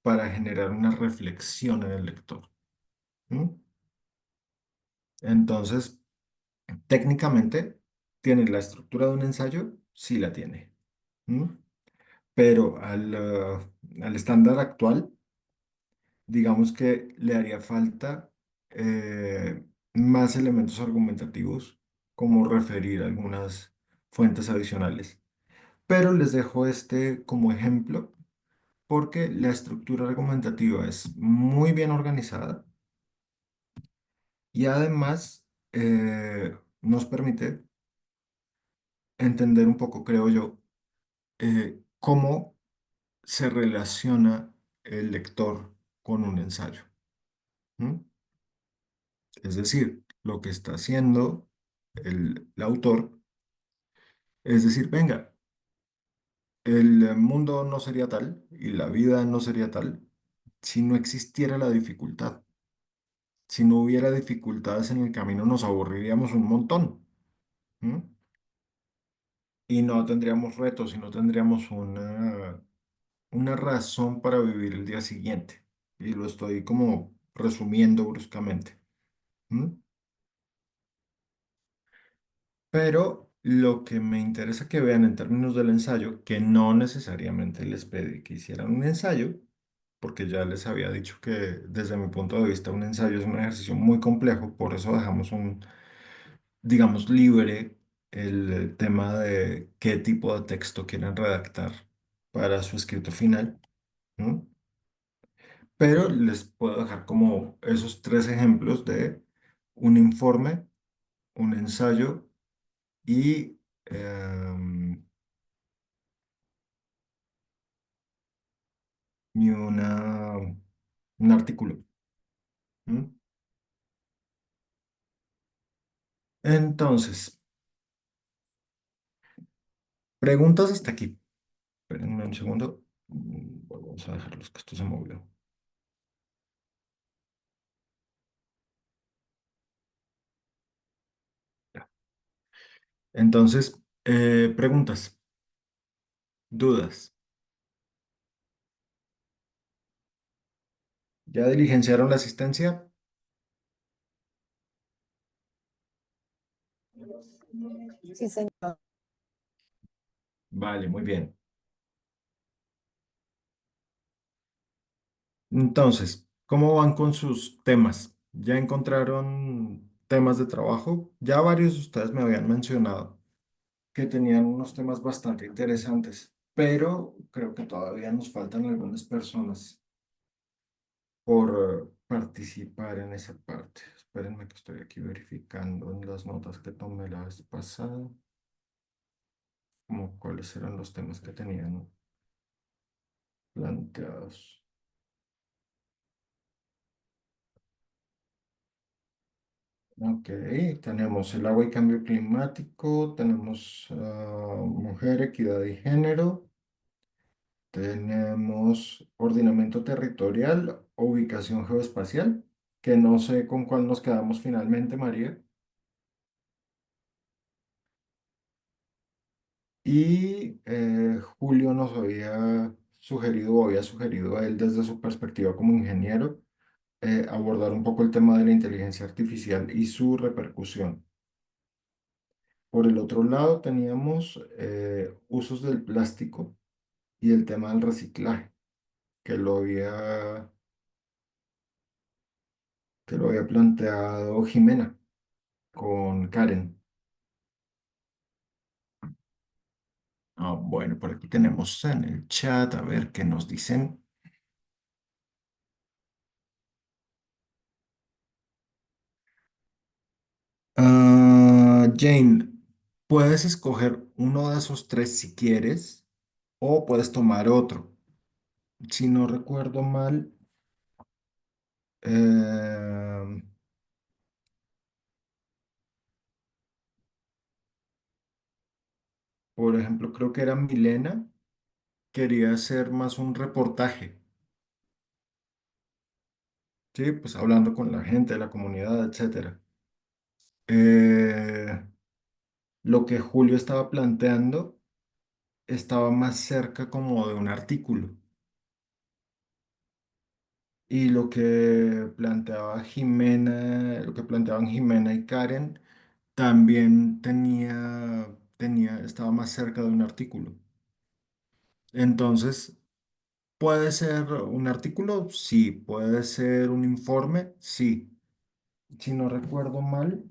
para generar una reflexión en el lector. ¿M? Entonces, técnicamente, ¿tiene la estructura de un ensayo? Sí la tiene. ¿M? Pero al estándar actual, digamos que le haría falta más elementos argumentativos, como referir algunas fuentes adicionales. pero les dejo este como ejemplo porque la estructura argumentativa es muy bien organizada y además nos permite entender un poco, creo yo, cómo se relaciona el lector con un ensayo. ¿M? Es decir, lo que está haciendo el autor es decir, venga, el mundo no sería tal y la vida no sería tal si no existiera la dificultad. Si no hubiera dificultades en el camino, nos aburriríamos un montón. ¿M? Y no tendríamos retos y no tendríamos una razón para vivir el día siguiente. Y lo estoy como resumiendo bruscamente. ¿M? Pero lo que me interesa que vean en términos del ensayo, que no necesariamente les pedí que hicieran un ensayo, porque ya les había dicho que desde mi punto de vista un ensayo es un ejercicio muy complejo, por eso dejamos digamos, libre el tema de qué tipo de texto quieren redactar para su escrito final, ¿no? Pero les puedo dejar como esos tres ejemplos de un informe, un ensayo y un artículo. ¿M? Entonces, preguntas hasta aquí. Espérenme un segundo. Vamos a dejarlos que esto se movió. Ya. Entonces, preguntas, dudas. ¿Ya diligenciaron la asistencia? Sí, señor. Vale, muy bien. Entonces, ¿cómo van con sus temas? ¿Ya encontraron temas de trabajo? Ya varios de ustedes me habían mencionado que tenían unos temas bastante interesantes, pero creo que todavía nos faltan algunas personas por participar en esa parte. Espérenme que estoy aquí verificando en las notas que tomé la vez pasada, como cuáles eran los temas que tenían planteados. Ok, tenemos el agua y cambio climático, tenemos mujer, equidad y género, tenemos ordenamiento territorial, ubicación geoespacial, que no sé con cuál nos quedamos finalmente, María. Y Julio nos había sugerido o había sugerido a él desde su perspectiva como ingeniero abordar un poco el tema de la inteligencia artificial y su repercusión. Por el otro lado teníamos usos del plástico y el tema del reciclaje, que que lo había planteado Jimena con Karen. Ah, bueno, por aquí tenemos en el chat, a ver qué nos dicen. Jane, puedes escoger uno de esos tres si quieres o puedes tomar otro. Si no recuerdo mal, eh, por ejemplo, creo que era Milena, quería hacer más un reportaje, sí, pues hablando con la gente de la comunidad, etcétera. Eh, lo que Julio estaba planteando estaba más cerca como de un artículo. Y lo que planteaba Jimena, lo que planteaban Jimena y Karen, también estaba más cerca de un artículo. Entonces, ¿puede ser un artículo? Sí. ¿Puede ser un informe? Sí. Si no recuerdo mal,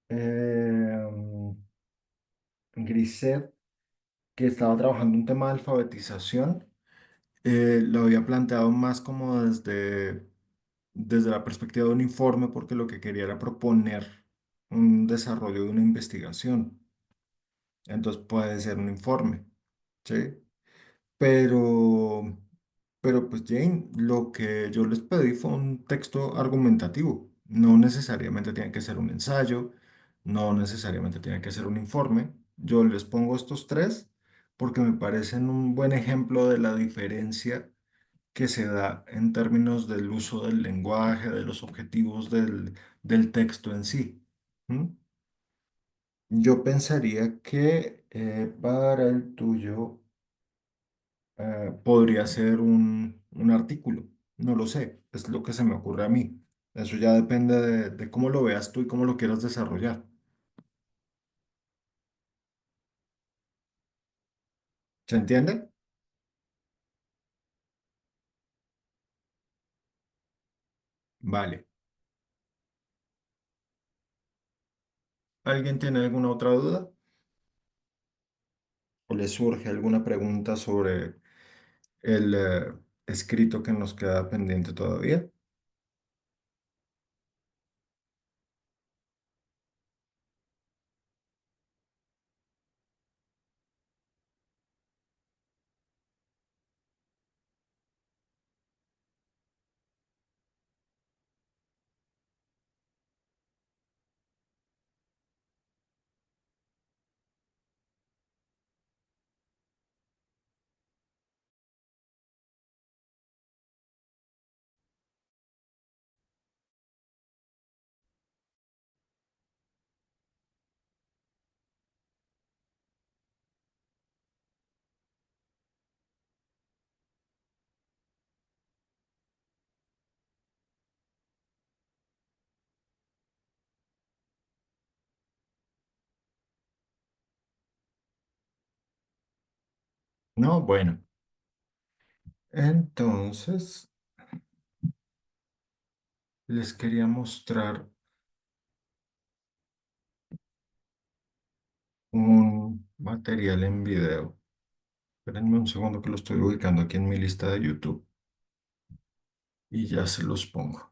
eh, Grisette, que estaba trabajando un tema de alfabetización, lo había planteado más como desde la perspectiva de un informe, porque lo que quería era proponer un desarrollo de una investigación. Entonces puede ser un informe, ¿sí? Pero, pero pues Jane, lo que yo les pedí fue un texto argumentativo. No necesariamente tiene que ser un ensayo, no necesariamente tiene que ser un informe. Yo les pongo estos tres porque me parecen un buen ejemplo de la diferencia que se da en términos del uso del lenguaje, de los objetivos del texto en sí. ¿Mm? Yo pensaría que para el tuyo podría ser un artículo. No lo sé, es lo que se me ocurre a mí. Eso ya depende de cómo lo veas tú y cómo lo quieras desarrollar. ¿Se entiende? Vale. ¿Alguien tiene alguna otra duda? ¿O le surge alguna pregunta sobre el escrito que nos queda pendiente todavía? No, bueno. Entonces, les quería mostrar un material en video. Espérenme un segundo que lo estoy ubicando aquí en mi lista de YouTube y ya se los pongo.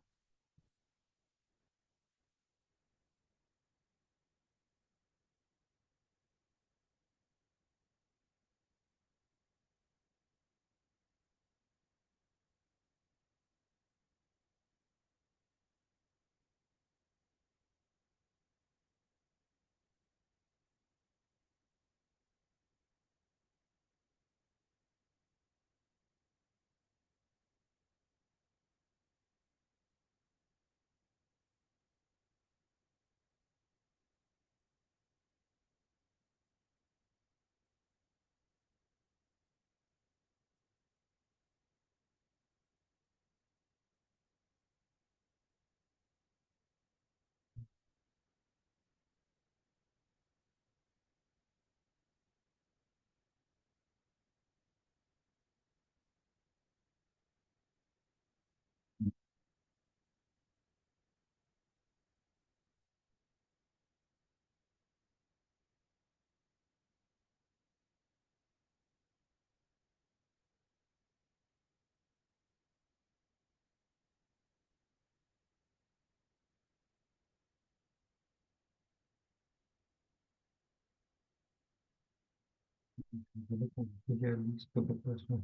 Ya listo, ¿qué pasó?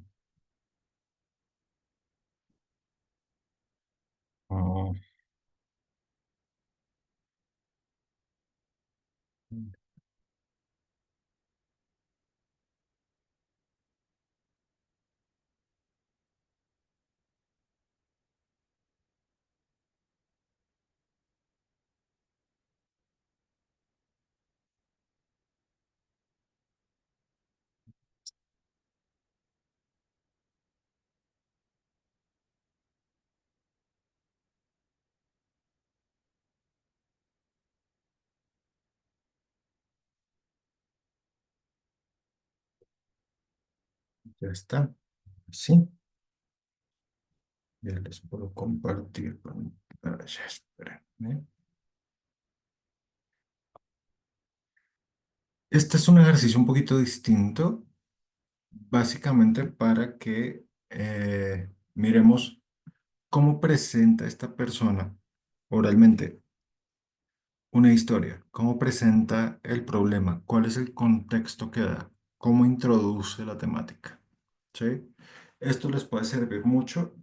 Ah, ya está. Sí, ya les puedo compartir pantalla. Espérenme. Este es un ejercicio un poquito distinto, básicamente para que miremos cómo presenta esta persona oralmente una historia, cómo presenta el problema, cuál es el contexto que da, cómo introduce la temática. ¿Sí? Esto les puede servir mucho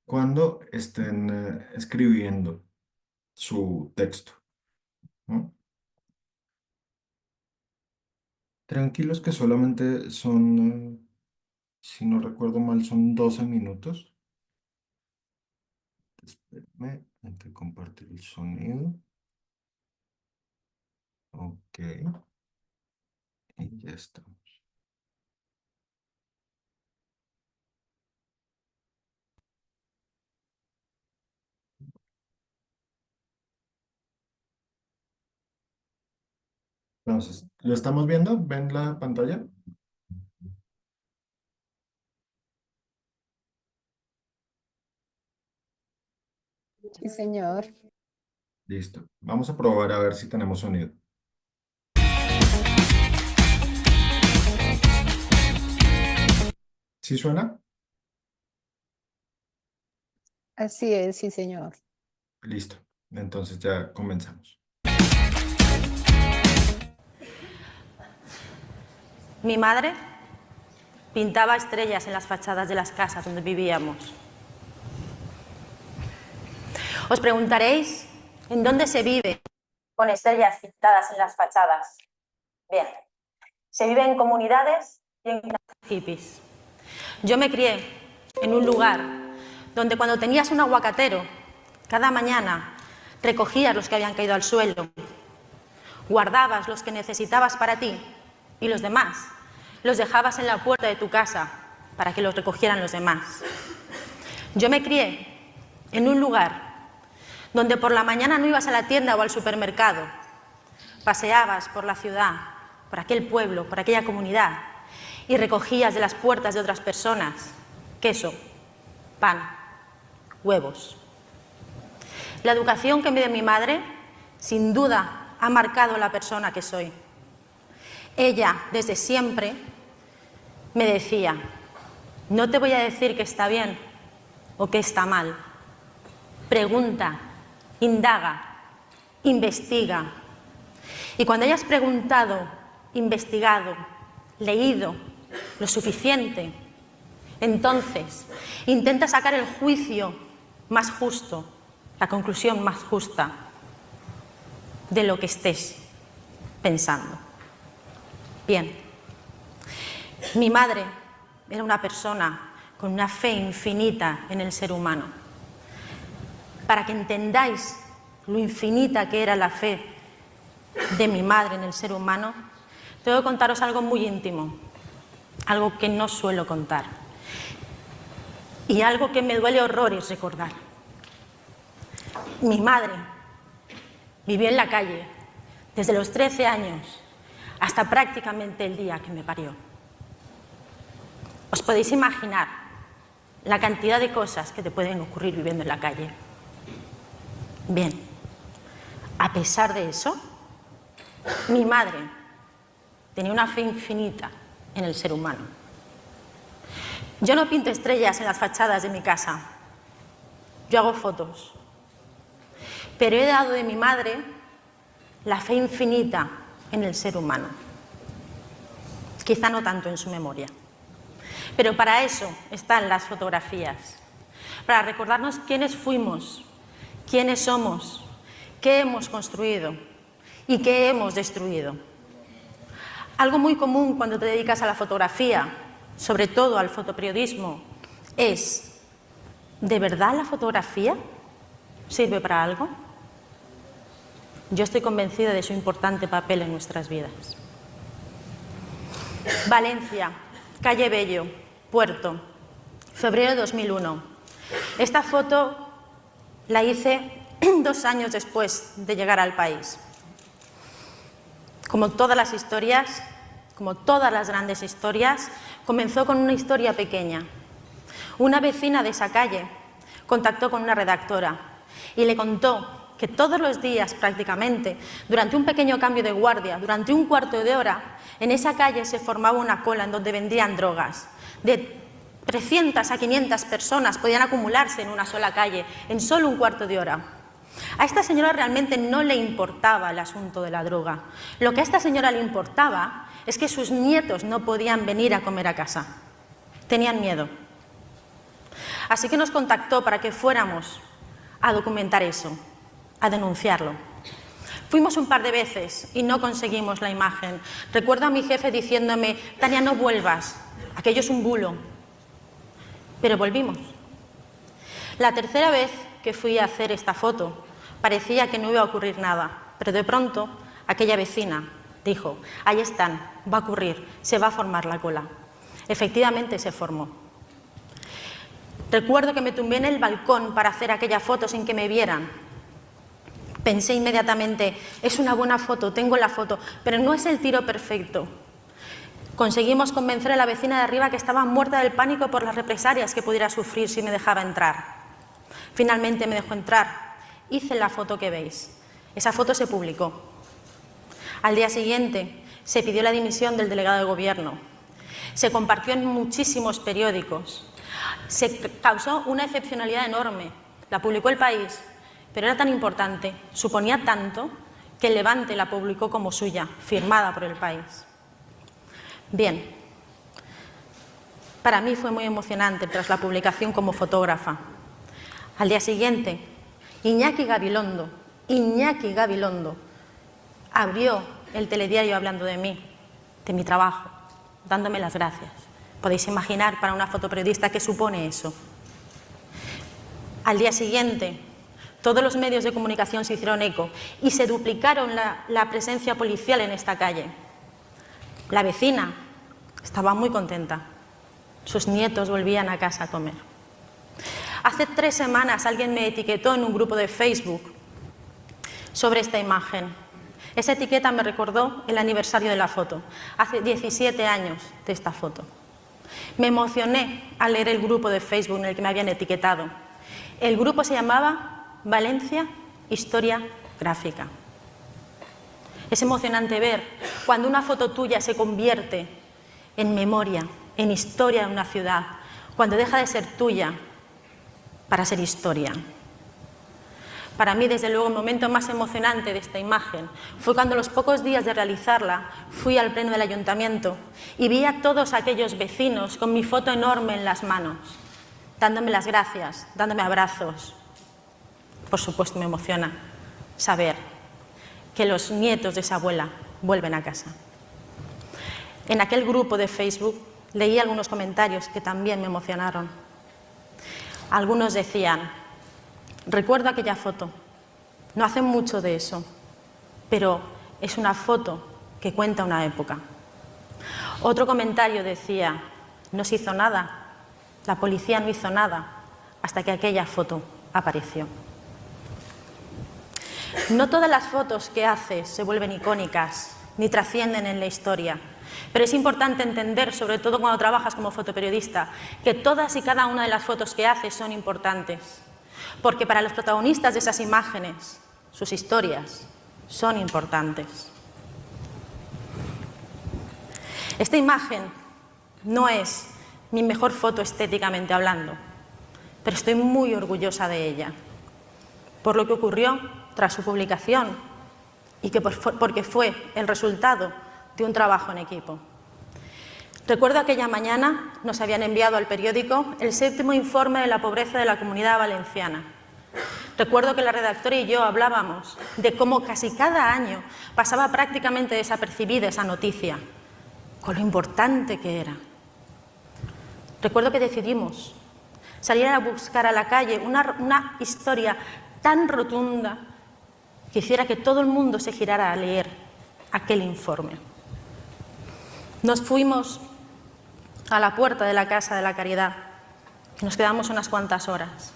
cuando estén escribiendo su texto, ¿no? Tranquilos que solamente son, si no recuerdo mal, son 12 minutos. Espérenme, hay que compartir el sonido. Ok, y ya está. Entonces, ¿lo estamos viendo? ¿Ven la pantalla? Sí, señor. Listo. Vamos a probar a ver si tenemos sonido. ¿Sí suena? Así es, sí, señor. Listo. Entonces ya comenzamos. Mi madre pintaba estrellas en las fachadas de las casas donde vivíamos. Os preguntaréis, ¿en dónde se vive con estrellas pintadas en las fachadas? Bien, se vive en comunidades y en hippies. Yo me crié en un lugar donde cuando tenías un aguacatero, cada mañana recogías los que habían caído al suelo, guardabas los que necesitabas para ti y los demás los dejabas en la puerta de tu casa para que los recogieran los demás. Yo me crié en un lugar donde por la mañana no ibas a la tienda o al supermercado, paseabas por la ciudad, por aquel pueblo, por aquella comunidad y recogías de las puertas de otras personas queso, pan, huevos. La educación que me dio mi madre, sin duda, ha marcado la persona que soy. Ella, desde siempre, me decía, no te voy a decir que está bien o que está mal. Pregunta, indaga, investiga. Y cuando hayas preguntado, investigado, leído lo suficiente, entonces intenta sacar el juicio más justo, la conclusión más justa de lo que estés pensando. Bien. Mi madre era una persona con una fe infinita en el ser humano. Para que entendáis lo infinita que era la fe de mi madre en el ser humano, tengo que contaros algo muy íntimo, algo que no suelo contar y algo que me duele horrores recordar. Mi madre vivió en la calle desde los 13 años hasta prácticamente el día que me parió. Os podéis imaginar la cantidad de cosas que te pueden ocurrir viviendo en la calle. Bien, a pesar de eso, mi madre tenía una fe infinita en el ser humano. Yo no pinto estrellas en las fachadas de mi casa, yo hago fotos, pero he dado de mi madre la fe infinita en el ser humano, quizá no tanto en su memoria. Pero para eso están las fotografías, para recordarnos quiénes fuimos, quiénes somos, qué hemos construido y qué hemos destruido. Algo muy común cuando te dedicas a la fotografía, sobre todo al fotoperiodismo, es, ¿de verdad la fotografía sirve para algo? Yo estoy convencida de su importante papel en nuestras vidas. Valencia, calle Bello, Puerto, febrero de 2001. Esta foto la hice 2 años después de llegar al país. Como todas las historias, como todas las grandes historias, comenzó con una historia pequeña. Una vecina de esa calle contactó con una redactora y le contó que todos los días prácticamente, durante un pequeño cambio de guardia, durante un cuarto de hora, en esa calle se formaba una cola en donde vendían drogas. De 300 a 500 personas podían acumularse en una sola calle, en solo un cuarto de hora. A esta señora realmente no le importaba el asunto de la droga. Lo que a esta señora le importaba es que sus nietos no podían venir a comer a casa. Tenían miedo. Así que nos contactó para que fuéramos a documentar eso, a denunciarlo. Fuimos un par de veces y no conseguimos la imagen. Recuerdo a mi jefe diciéndome: Tania, no vuelvas, aquello es un bulo. Pero volvimos. La tercera vez que fui a hacer esta foto, parecía que no iba a ocurrir nada, pero de pronto aquella vecina dijo: ahí están, va a ocurrir, se va a formar la cola. Efectivamente se formó. Recuerdo que me tumbé en el balcón para hacer aquella foto sin que me vieran. Pensé inmediatamente: es una buena foto, tengo la foto, pero no es el tiro perfecto. Conseguimos convencer a la vecina de arriba que estaba muerta del pánico por las represalias que pudiera sufrir si me dejaba entrar. Finalmente me dejó entrar. Hice la foto que veis. Esa foto se publicó. Al día siguiente se pidió la dimisión del delegado de gobierno. Se compartió en muchísimos periódicos. Se causó una excepcionalidad enorme. La publicó El País, pero era tan importante, suponía tanto, que el Levante la publicó como suya, firmada por El País. Bien, para mí fue muy emocionante tras la publicación como fotógrafa. Al día siguiente, Iñaki Gabilondo abrió el telediario hablando de mí, de mi trabajo, dándome las gracias. Podéis imaginar para una fotoperiodista qué supone eso. Al día siguiente, todos los medios de comunicación se hicieron eco y se duplicaron la presencia policial en esta calle. La vecina estaba muy contenta. Sus nietos volvían a casa a comer. Hace 3 semanas alguien me etiquetó en un grupo de Facebook sobre esta imagen. Esa etiqueta me recordó el aniversario de la foto, hace 17 años de esta foto. Me emocioné al leer el grupo de Facebook en el que me habían etiquetado. El grupo se llamaba Valencia Historia Gráfica. Es emocionante ver cuando una foto tuya se convierte en memoria, en historia de una ciudad, cuando deja de ser tuya para ser historia. Para mí, desde luego, el momento más emocionante de esta imagen fue cuando, a los pocos días de realizarla, fui al pleno del ayuntamiento y vi a todos aquellos vecinos con mi foto enorme en las manos, dándome las gracias, dándome abrazos. Por supuesto, me emociona saber que los nietos de esa abuela vuelven a casa. En aquel grupo de Facebook leí algunos comentarios que también me emocionaron. Algunos decían: recuerdo aquella foto, no hace mucho de eso, pero es una foto que cuenta una época. Otro comentario decía: no se hizo nada, la policía no hizo nada hasta que aquella foto apareció. No todas las fotos que haces se vuelven icónicas ni trascienden en la historia, pero es importante entender, sobre todo cuando trabajas como fotoperiodista, que todas y cada una de las fotos que haces son importantes, porque para los protagonistas de esas imágenes, sus historias son importantes. Esta imagen no es mi mejor foto estéticamente hablando, pero estoy muy orgullosa de ella, por lo que ocurrió tras su publicación y porque fue el resultado de un trabajo en equipo. Recuerdo aquella mañana nos habían enviado al periódico el 7º informe de la pobreza de la Comunidad Valenciana. Recuerdo que la redactora y yo hablábamos de cómo casi cada año pasaba prácticamente desapercibida esa noticia, con lo importante que era. Recuerdo que decidimos salir a buscar a la calle una historia tan rotunda que hiciera que todo el mundo se girara a leer aquel informe. Nos fuimos a la puerta de la Casa de la Caridad y nos quedamos unas cuantas horas.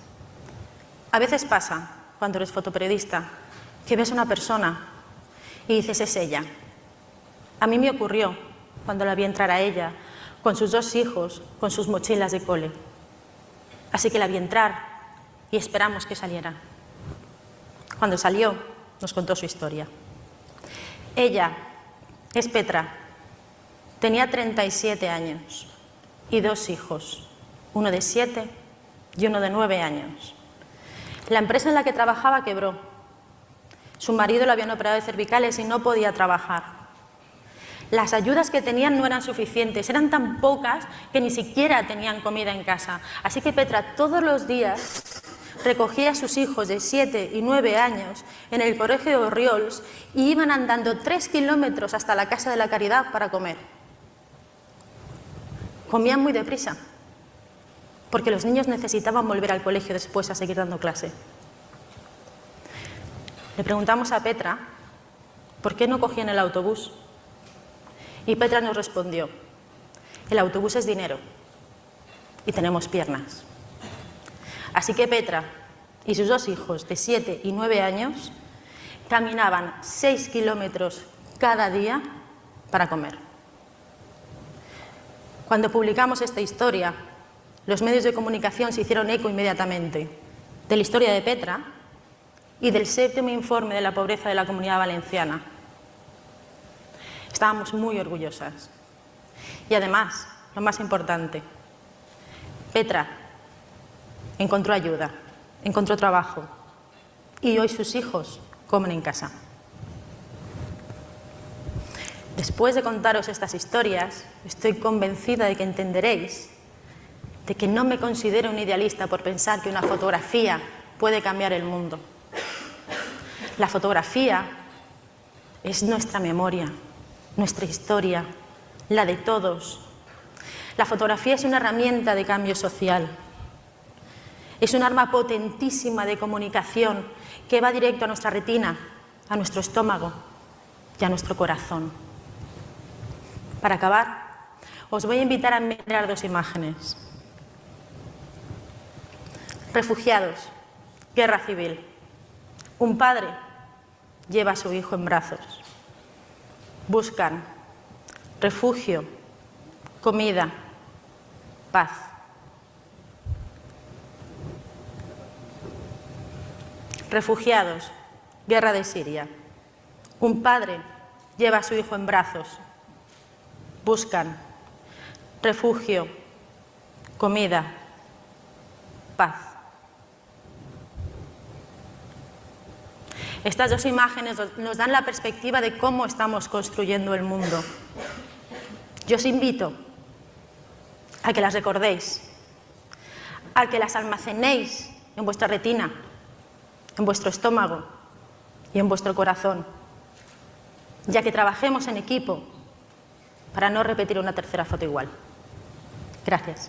A veces pasa, cuando eres fotoperiodista, que ves a una persona y dices: es ella. A mí me ocurrió cuando la vi entrar a ella, con sus 2 hijos, con sus mochilas de cole. Así que la vi entrar y esperamos que saliera. Cuando salió, nos contó su historia. Ella es Petra, tenía 37 años y 2 hijos, uno de 7 y uno de 9 años. La empresa en la que trabajaba quebró. Su marido lo habían operado de cervicales y no podía trabajar. Las ayudas que tenían no eran suficientes, eran tan pocas que ni siquiera tenían comida en casa. Así que Petra todos los días recogía a sus hijos de 7 y 9 años en el colegio de Orriols y iban andando 3 kilómetros hasta la Casa de la Caridad para comer. Comían muy deprisa, porque los niños necesitaban volver al colegio después a seguir dando clase. Le preguntamos a Petra por qué no cogían el autobús. Y Petra nos respondió: el autobús es dinero y tenemos piernas. Así que Petra y sus 2 hijos de 7 y 9 años caminaban 6 kilómetros cada día para comer. Cuando publicamos esta historia, los medios de comunicación se hicieron eco inmediatamente de la historia de Petra y del 7º informe de la pobreza de la Comunidad Valenciana. Estábamos muy orgullosas. Y además, lo más importante, Petra encontró ayuda, encontró trabajo y hoy sus hijos comen en casa. Después de contaros estas historias, estoy convencida de que entenderéis de que no me considero un idealista por pensar que una fotografía puede cambiar el mundo. La fotografía es nuestra memoria, nuestra historia, la de todos. La fotografía es una herramienta de cambio social. Es un arma potentísima de comunicación que va directo a nuestra retina, a nuestro estómago y a nuestro corazón. Para acabar, os voy a invitar a mirar 2 imágenes. Refugiados, guerra civil. Un padre lleva a su hijo en brazos. Buscan refugio, comida, paz. Refugiados, guerra de Siria. Un padre lleva a su hijo en brazos. Buscan refugio, comida, paz. Estas 2 imágenes nos dan la perspectiva de cómo estamos construyendo el mundo. Yo os invito a que las recordéis, a que las almacenéis en vuestra retina, en vuestro estómago y en vuestro corazón, ya que trabajemos en equipo para no repetir una tercera foto igual. Gracias.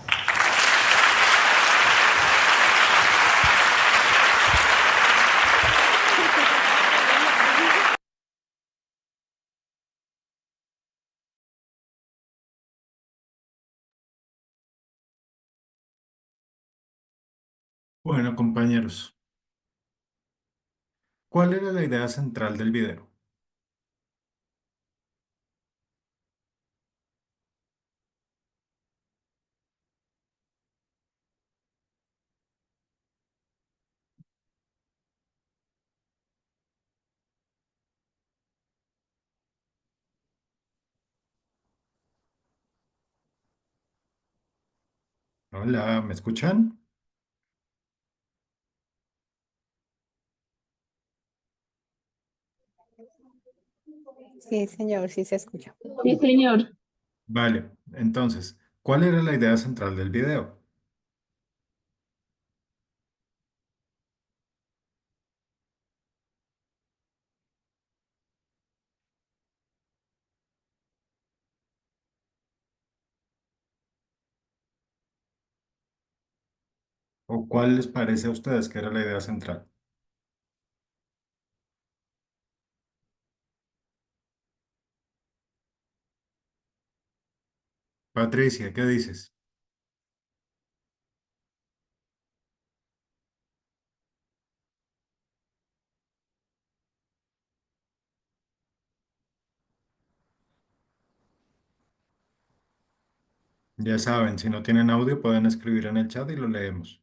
Bueno, compañeros, ¿cuál era la idea central del video? Hola, ¿me escuchan? Sí, señor, sí se escucha. Sí, señor. Vale, entonces, ¿cuál era la idea central del video? ¿O cuál les parece a ustedes que era la idea central? Patricia, ¿qué dices? Ya saben, si no tienen audio pueden escribir en el chat y lo leemos.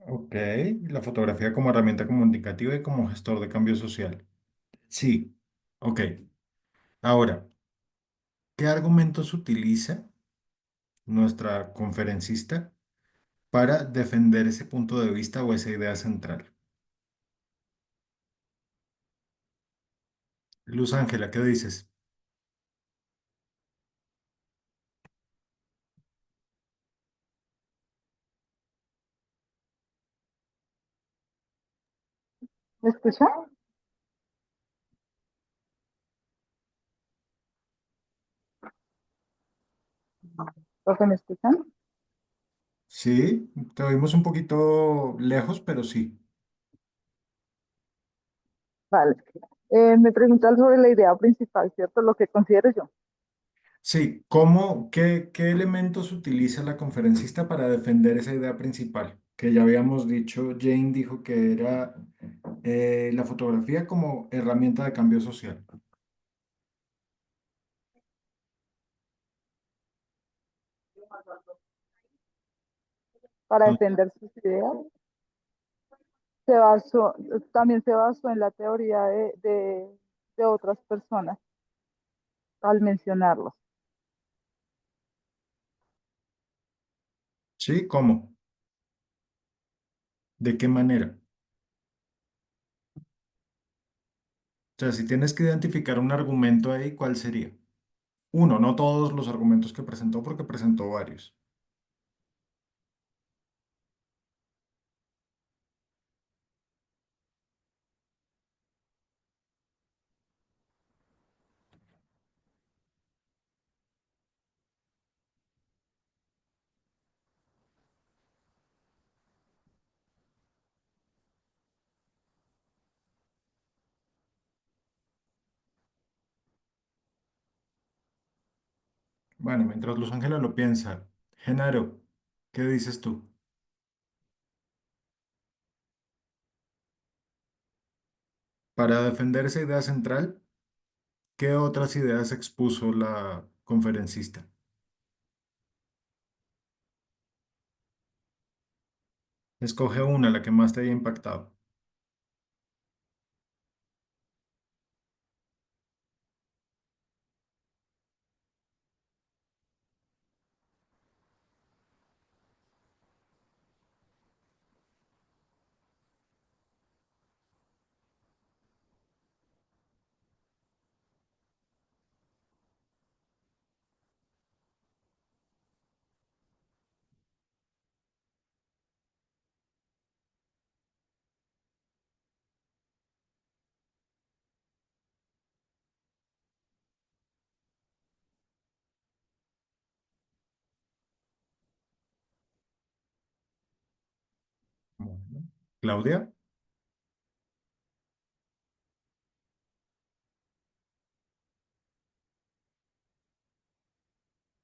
Ok, la fotografía como herramienta comunicativa y como gestor de cambio social. Sí, ok. Ahora, ¿qué argumentos utiliza nuestra conferencista para defender ese punto de vista o esa idea central? Luz Ángela, ¿qué dices? ¿Me escucha? ¿Profe, me escuchan? Sí, te oímos un poquito lejos, pero sí. Vale. Me preguntan sobre la idea principal, ¿cierto? Lo que considero yo. Sí, ¿cómo, qué elementos utiliza la conferencista para defender esa idea principal? Que ya habíamos dicho, Jane dijo que era la fotografía como herramienta de cambio social. Para Entonces, defender sus ideas. Se basó, también se basó en la teoría de otras personas al mencionarlos. sí, ¿cómo? ¿De qué manera? O sea, si tienes que identificar un argumento ahí, ¿cuál sería? Uno, no todos los argumentos que presentó, porque presentó varios. Bueno, mientras Luz Ángela lo piensa, Genaro, ¿qué dices tú? Para defender esa idea central, ¿qué otras ideas expuso la conferencista? Escoge una, la que más te haya impactado. Bueno. Claudia,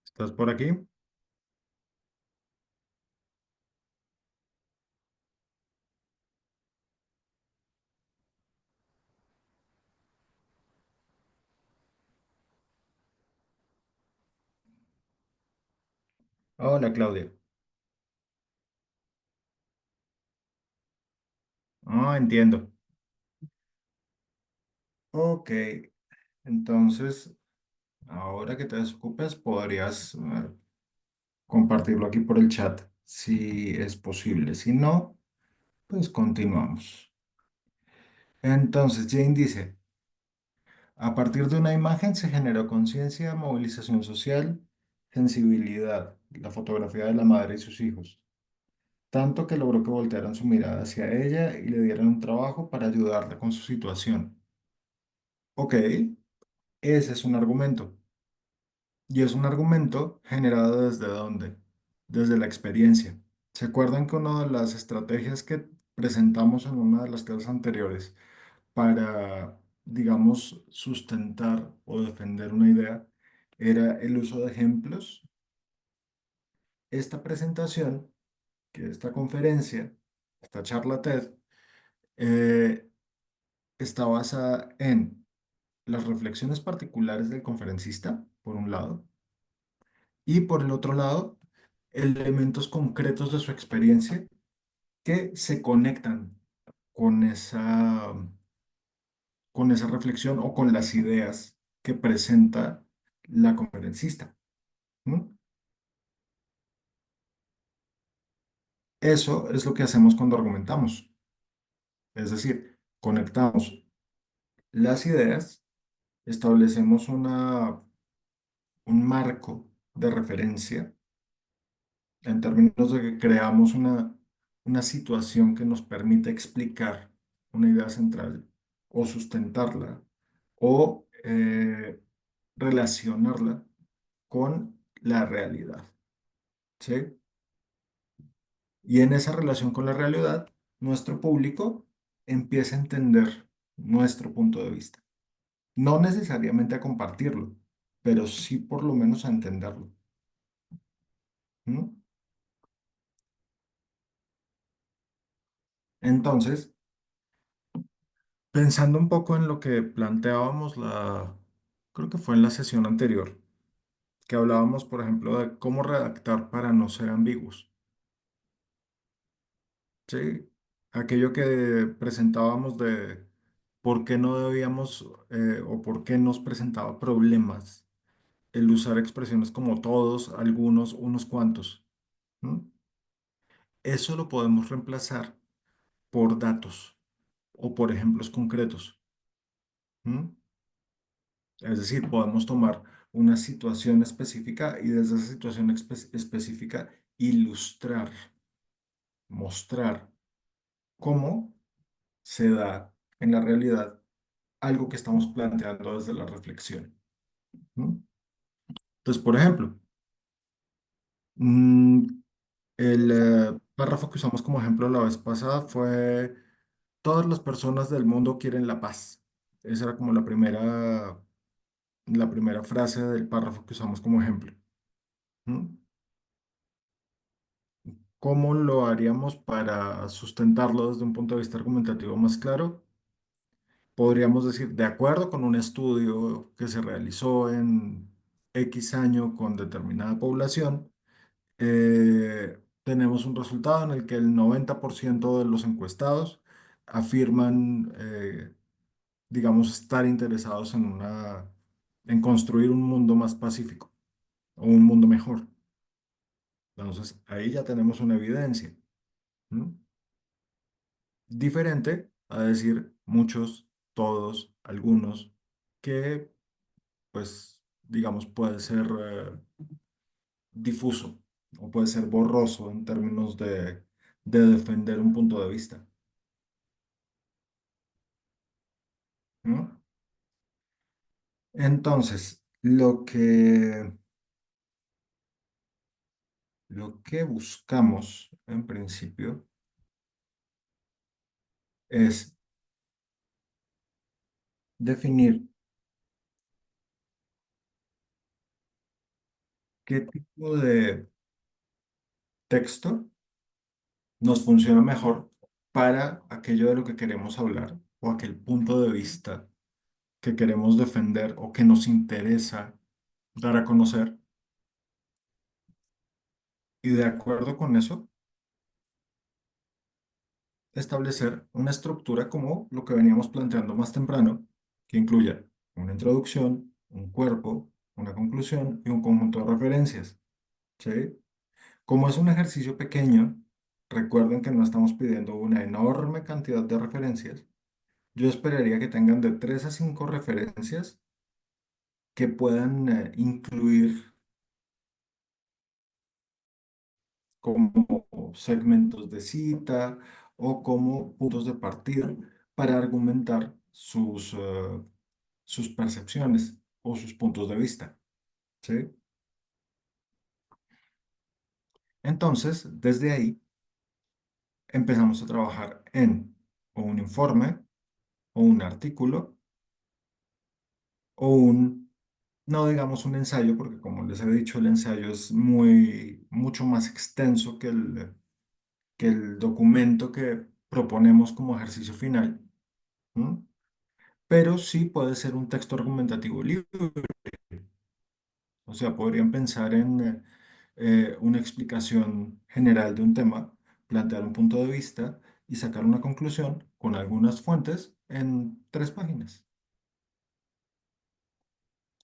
¿estás por aquí? Hola, Claudia. Ah, entiendo. Ok, entonces, ahora que te desocupes, podrías compartirlo aquí por el chat, si es posible. Si no, pues continuamos. Entonces, Jane dice, a partir de una imagen se generó conciencia, movilización social, sensibilidad, la fotografía de la madre y sus hijos, tanto que logró que voltearan su mirada hacia ella y le dieran un trabajo para ayudarla con su situación. Ok, ese es un argumento. Y es un argumento generado desde dónde? Desde la experiencia. ¿Se acuerdan que una de las estrategias que presentamos en una de las clases anteriores para, digamos, sustentar o defender una idea era el uso de ejemplos? Esta presentación, que esta conferencia, esta charla TED, eh, está basada en las reflexiones particulares del conferencista, por un lado, y por el otro lado, elementos concretos de su experiencia que se conectan con con esa reflexión o con las ideas que presenta la conferencista. ¿Mm? Eso es lo que hacemos cuando argumentamos. Es decir, conectamos las ideas, establecemos un marco de referencia en términos de que creamos una situación que nos permite explicar una idea central o sustentarla o relacionarla con la realidad, ¿sí? Y en esa relación con la realidad, nuestro público empieza a entender nuestro punto de vista. No necesariamente a compartirlo, pero sí por lo menos a entenderlo. ¿Mm? Entonces, pensando un poco en lo que planteábamos creo que fue en la sesión anterior, que hablábamos, por ejemplo, de cómo redactar para no ser ambiguos. ¿Sí? Aquello que presentábamos de por qué no debíamos o por qué nos presentaba problemas el usar expresiones como todos, algunos, unos cuantos. ¿Mm? Eso lo podemos reemplazar por datos o por ejemplos concretos. ¿Mm? Es decir, podemos tomar una situación específica y desde esa situación específica ilustrar, mostrar cómo se da en la realidad algo que estamos planteando desde la reflexión. ¿No? Entonces, por ejemplo, mm, el párrafo que usamos como ejemplo la vez pasada fue, todas las personas del mundo quieren la paz. Esa era como la primera frase del párrafo que usamos como ejemplo. ¿No? ¿Cómo lo haríamos para sustentarlo desde un punto de vista argumentativo más claro? Podríamos decir, de acuerdo con un estudio que se realizó en X año con determinada población, tenemos un resultado en el que el 90% de los encuestados afirman, digamos, estar interesados en construir un mundo más pacífico o un mundo mejor. Entonces, ahí ya tenemos una evidencia. ¿No? Diferente a decir muchos, todos, algunos, que pues digamos puede ser difuso o puede ser borroso en términos de defender un punto de vista. ¿No? Entonces, lo que buscamos en principio es definir qué tipo de texto nos funciona mejor para aquello de lo que queremos hablar o aquel punto de vista que queremos defender o que nos interesa dar a conocer. Y de acuerdo con eso, establecer una estructura como lo que veníamos planteando más temprano, que incluya una introducción, un cuerpo, una conclusión y un conjunto de referencias. ¿Sí? Como es un ejercicio pequeño, recuerden que no estamos pidiendo una enorme cantidad de referencias. Yo esperaría que tengan de 3 a 5 referencias que puedan incluir como segmentos de cita o como puntos de partida para argumentar sus percepciones o sus puntos de vista. ¿Sí? Entonces, desde ahí empezamos a trabajar en o un informe o un artículo o no digamos un ensayo, porque como les he dicho, el ensayo es mucho más extenso que el documento que proponemos como ejercicio final. ¿No? Pero sí puede ser un texto argumentativo libre. O sea, podrían pensar en una explicación general de un tema, plantear un punto de vista y sacar una conclusión con algunas fuentes en 3 páginas.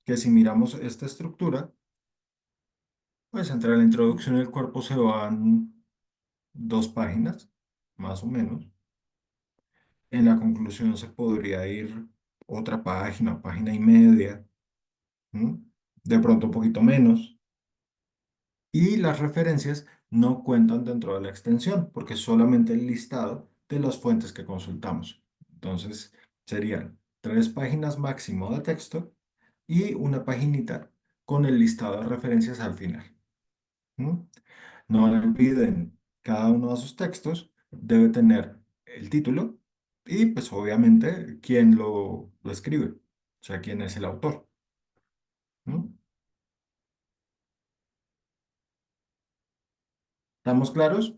Que si miramos esta estructura, pues entre la introducción y el cuerpo se van 2 páginas, más o menos. En la conclusión se podría ir otra página, página y media, ¿m? De pronto un poquito menos. Y las referencias no cuentan dentro de la extensión, porque es solamente el listado de las fuentes que consultamos. Entonces, serían 3 páginas máximo de texto y una paginita con el listado de referencias al final. ¿M? No olviden, cada uno de sus textos debe tener el título y pues obviamente quién lo escribe, o sea, quién es el autor. ¿M? ¿Estamos claros?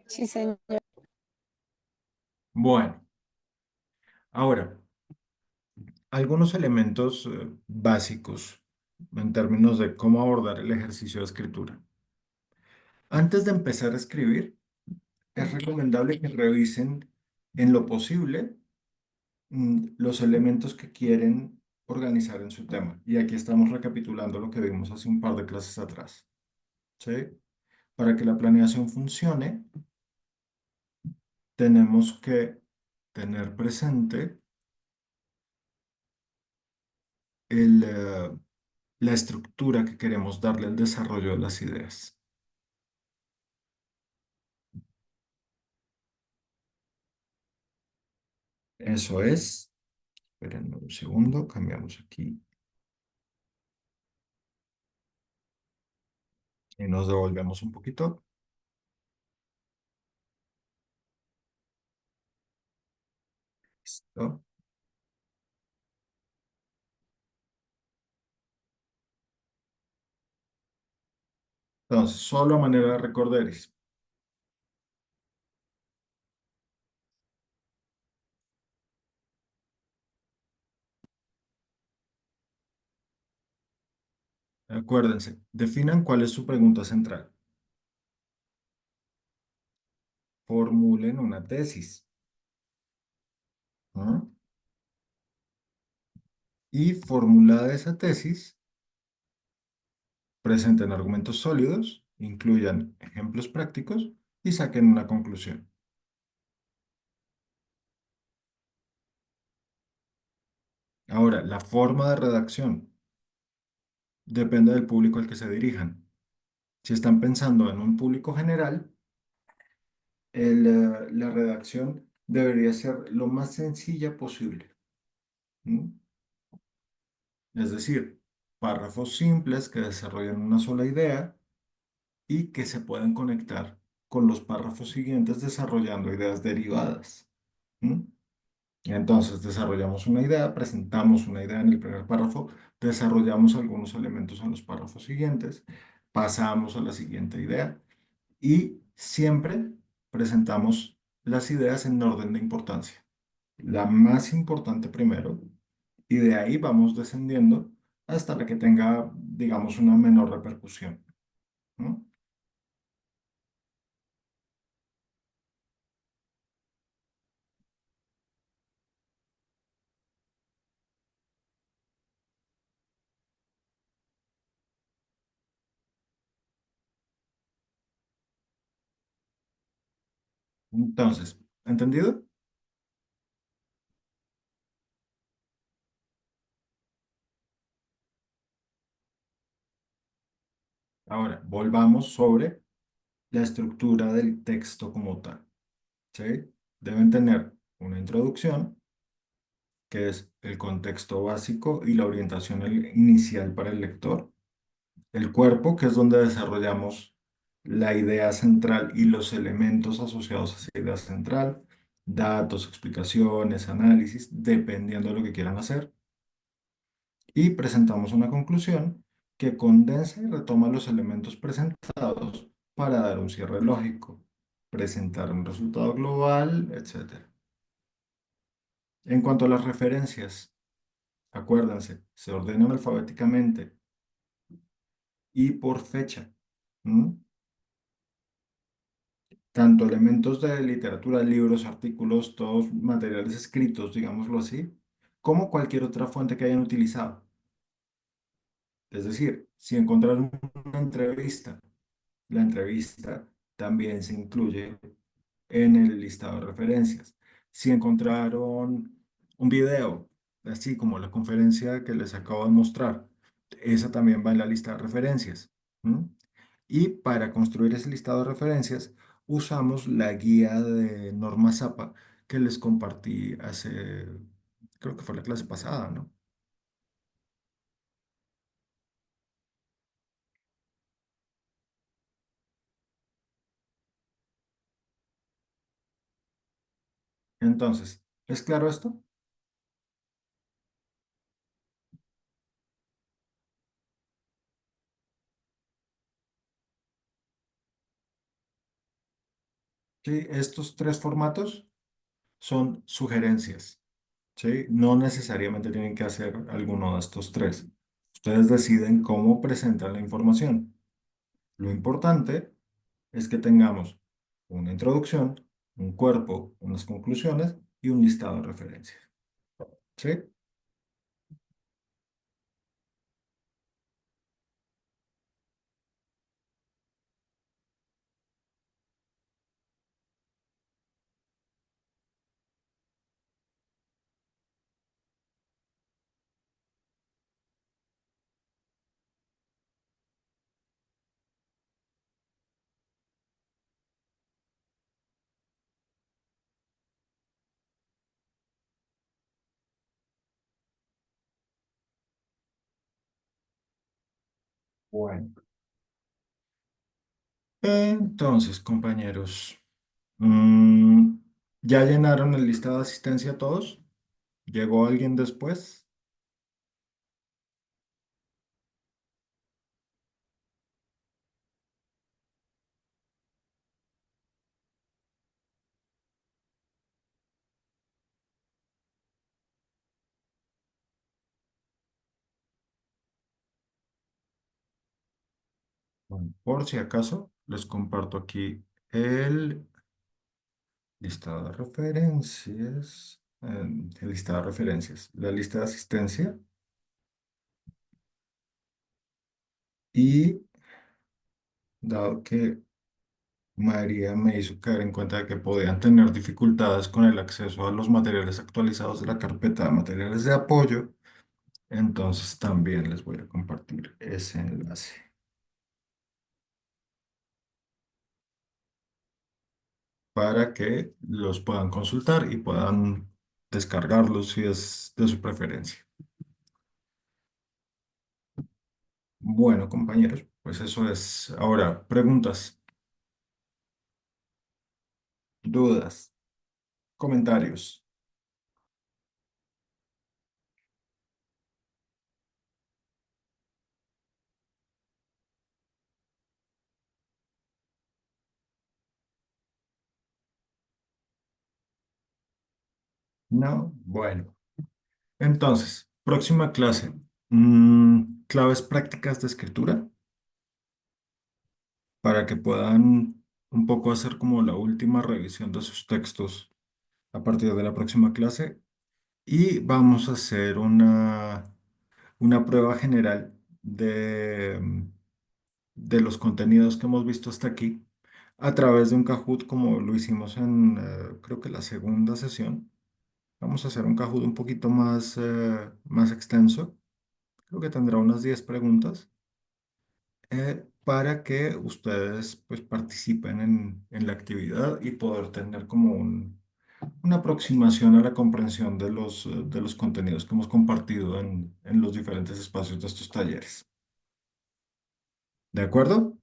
Sí, señor. Bueno, ahora, algunos elementos básicos en términos de cómo abordar el ejercicio de escritura. Antes de empezar a escribir, es recomendable que revisen en lo posible los elementos que quieren organizar en su tema. Y aquí estamos recapitulando lo que vimos hace un par de clases atrás. ¿Sí? Para que la planeación funcione, tenemos que tener presente la estructura que queremos darle al desarrollo de las ideas. Eso es. Esperen un segundo, cambiamos aquí y nos devolvemos un poquito. Listo. Entonces, solo a manera de recordar, acuérdense, definan cuál es su pregunta central. Formulen una tesis. ¿Ah? Y formulada esa tesis, presenten argumentos sólidos, incluyan ejemplos prácticos y saquen una conclusión. Ahora, la forma de redacción depende del público al que se dirijan. Si están pensando en un público general, la redacción debería ser lo más sencilla posible. ¿Mm? Es decir, párrafos simples que desarrollan una sola idea y que se pueden conectar con los párrafos siguientes desarrollando ideas derivadas. ¿Mm? Entonces, desarrollamos una idea, presentamos una idea en el primer párrafo, desarrollamos algunos elementos en los párrafos siguientes, pasamos a la siguiente idea y siempre presentamos las ideas en orden de importancia. La más importante primero y de ahí vamos descendiendo hasta la que tenga, digamos, una menor repercusión, ¿no? Entonces, ¿entendido? Ahora, volvamos sobre la estructura del texto como tal, ¿sí? Deben tener una introducción, que es el contexto básico y la orientación inicial para el lector. El cuerpo, que es donde desarrollamos la idea central y los elementos asociados a esa idea central, datos, explicaciones, análisis, dependiendo de lo que quieran hacer. Y presentamos una conclusión que condensa y retoma los elementos presentados para dar un cierre lógico, presentar un resultado global, etc. En cuanto a las referencias, acuérdense, se ordenan alfabéticamente y por fecha. ¿M? Tanto elementos de literatura, libros, artículos, todos materiales escritos, digámoslo así, como cualquier otra fuente que hayan utilizado. Es decir, si encontraron una entrevista, la entrevista también se incluye en el listado de referencias. Si encontraron un video, así como la conferencia que les acabo de mostrar, esa también va en la lista de referencias. ¿M? Y para construir ese listado de referencias, usamos la guía de Norma Zapa que les compartí hace, creo que fue la clase pasada, ¿no? Entonces, ¿es claro esto? Sí, estos tres formatos son sugerencias, ¿sí? No necesariamente tienen que hacer alguno de estos tres. Ustedes deciden cómo presentan la información. Lo importante es que tengamos una introducción, un cuerpo, unas conclusiones y un listado de referencias, ¿sí? Bueno. Entonces, compañeros, mm, ¿ya llenaron el listado de asistencia todos? ¿Llegó alguien después? Bueno, por si acaso, les comparto aquí el listado de referencias, el listado de referencias, la lista de asistencia y dado que María me hizo caer en cuenta de que podían tener dificultades con el acceso a los materiales actualizados de la carpeta de materiales de apoyo, entonces también les voy a compartir ese enlace para que los puedan consultar y puedan descargarlos si es de su preferencia. Bueno, compañeros, pues eso es. Ahora, preguntas, dudas, comentarios. No, bueno. Entonces, próxima clase. Claves prácticas de escritura para que puedan un poco hacer como la última revisión de sus textos a partir de la próxima clase. Y vamos a hacer una prueba general de los contenidos que hemos visto hasta aquí a través de un Kahoot como lo hicimos en creo que la segunda sesión. Vamos a hacer un Kahoot un poquito más extenso. Creo que tendrá unas 10 preguntas para que ustedes pues participen en la actividad y poder tener como una aproximación a la comprensión de los contenidos que hemos compartido en los diferentes espacios de estos talleres. ¿De acuerdo?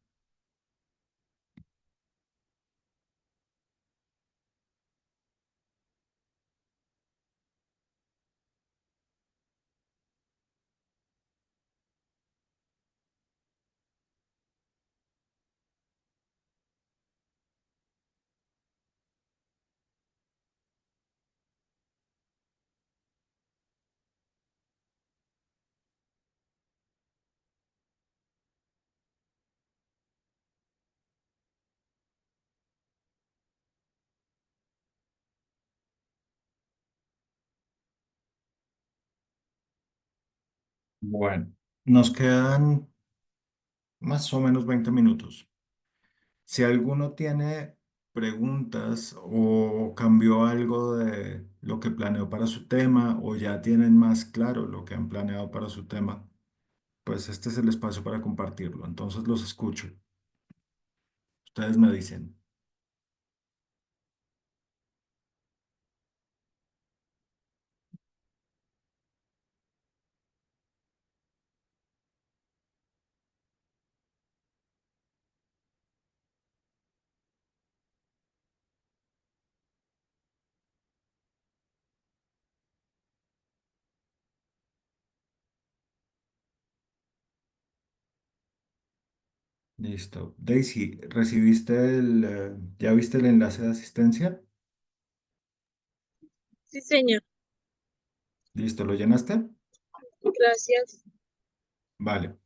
Bueno, nos quedan más o menos 20 minutos. Si alguno tiene preguntas o cambió algo de lo que planeó para su tema o ya tienen más claro lo que han planeado para su tema, pues este es el espacio para compartirlo. Entonces los escucho. Ustedes me dicen. Listo. Daisy, ¿ya viste el enlace de asistencia? Sí, señor. Listo, ¿lo llenaste? Gracias. Vale.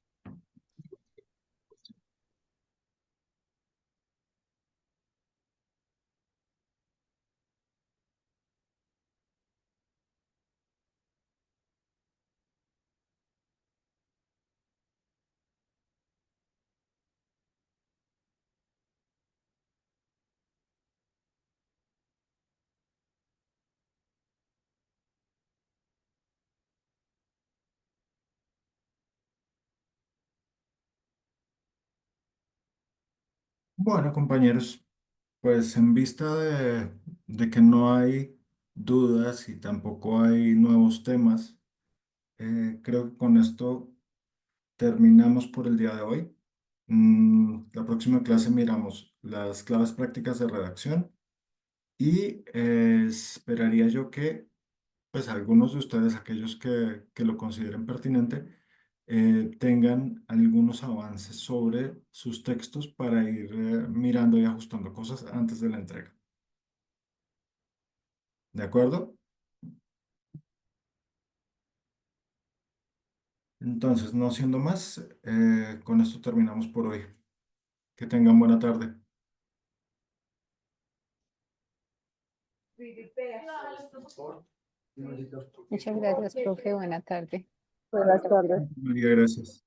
Bueno, compañeros, pues en vista de que no hay dudas y tampoco hay nuevos temas, creo que con esto terminamos por el día de hoy. La próxima clase miramos las claves prácticas de redacción y esperaría yo que pues algunos de ustedes, aquellos que lo consideren pertinente, tengan algunos avances sobre sus textos para ir mirando y ajustando cosas antes de la entrega. ¿De acuerdo? Entonces, no siendo más, con esto terminamos por hoy. Que tengan buena tarde. Muchas gracias, profe. Buena tarde. Buenas tardes. María, gracias.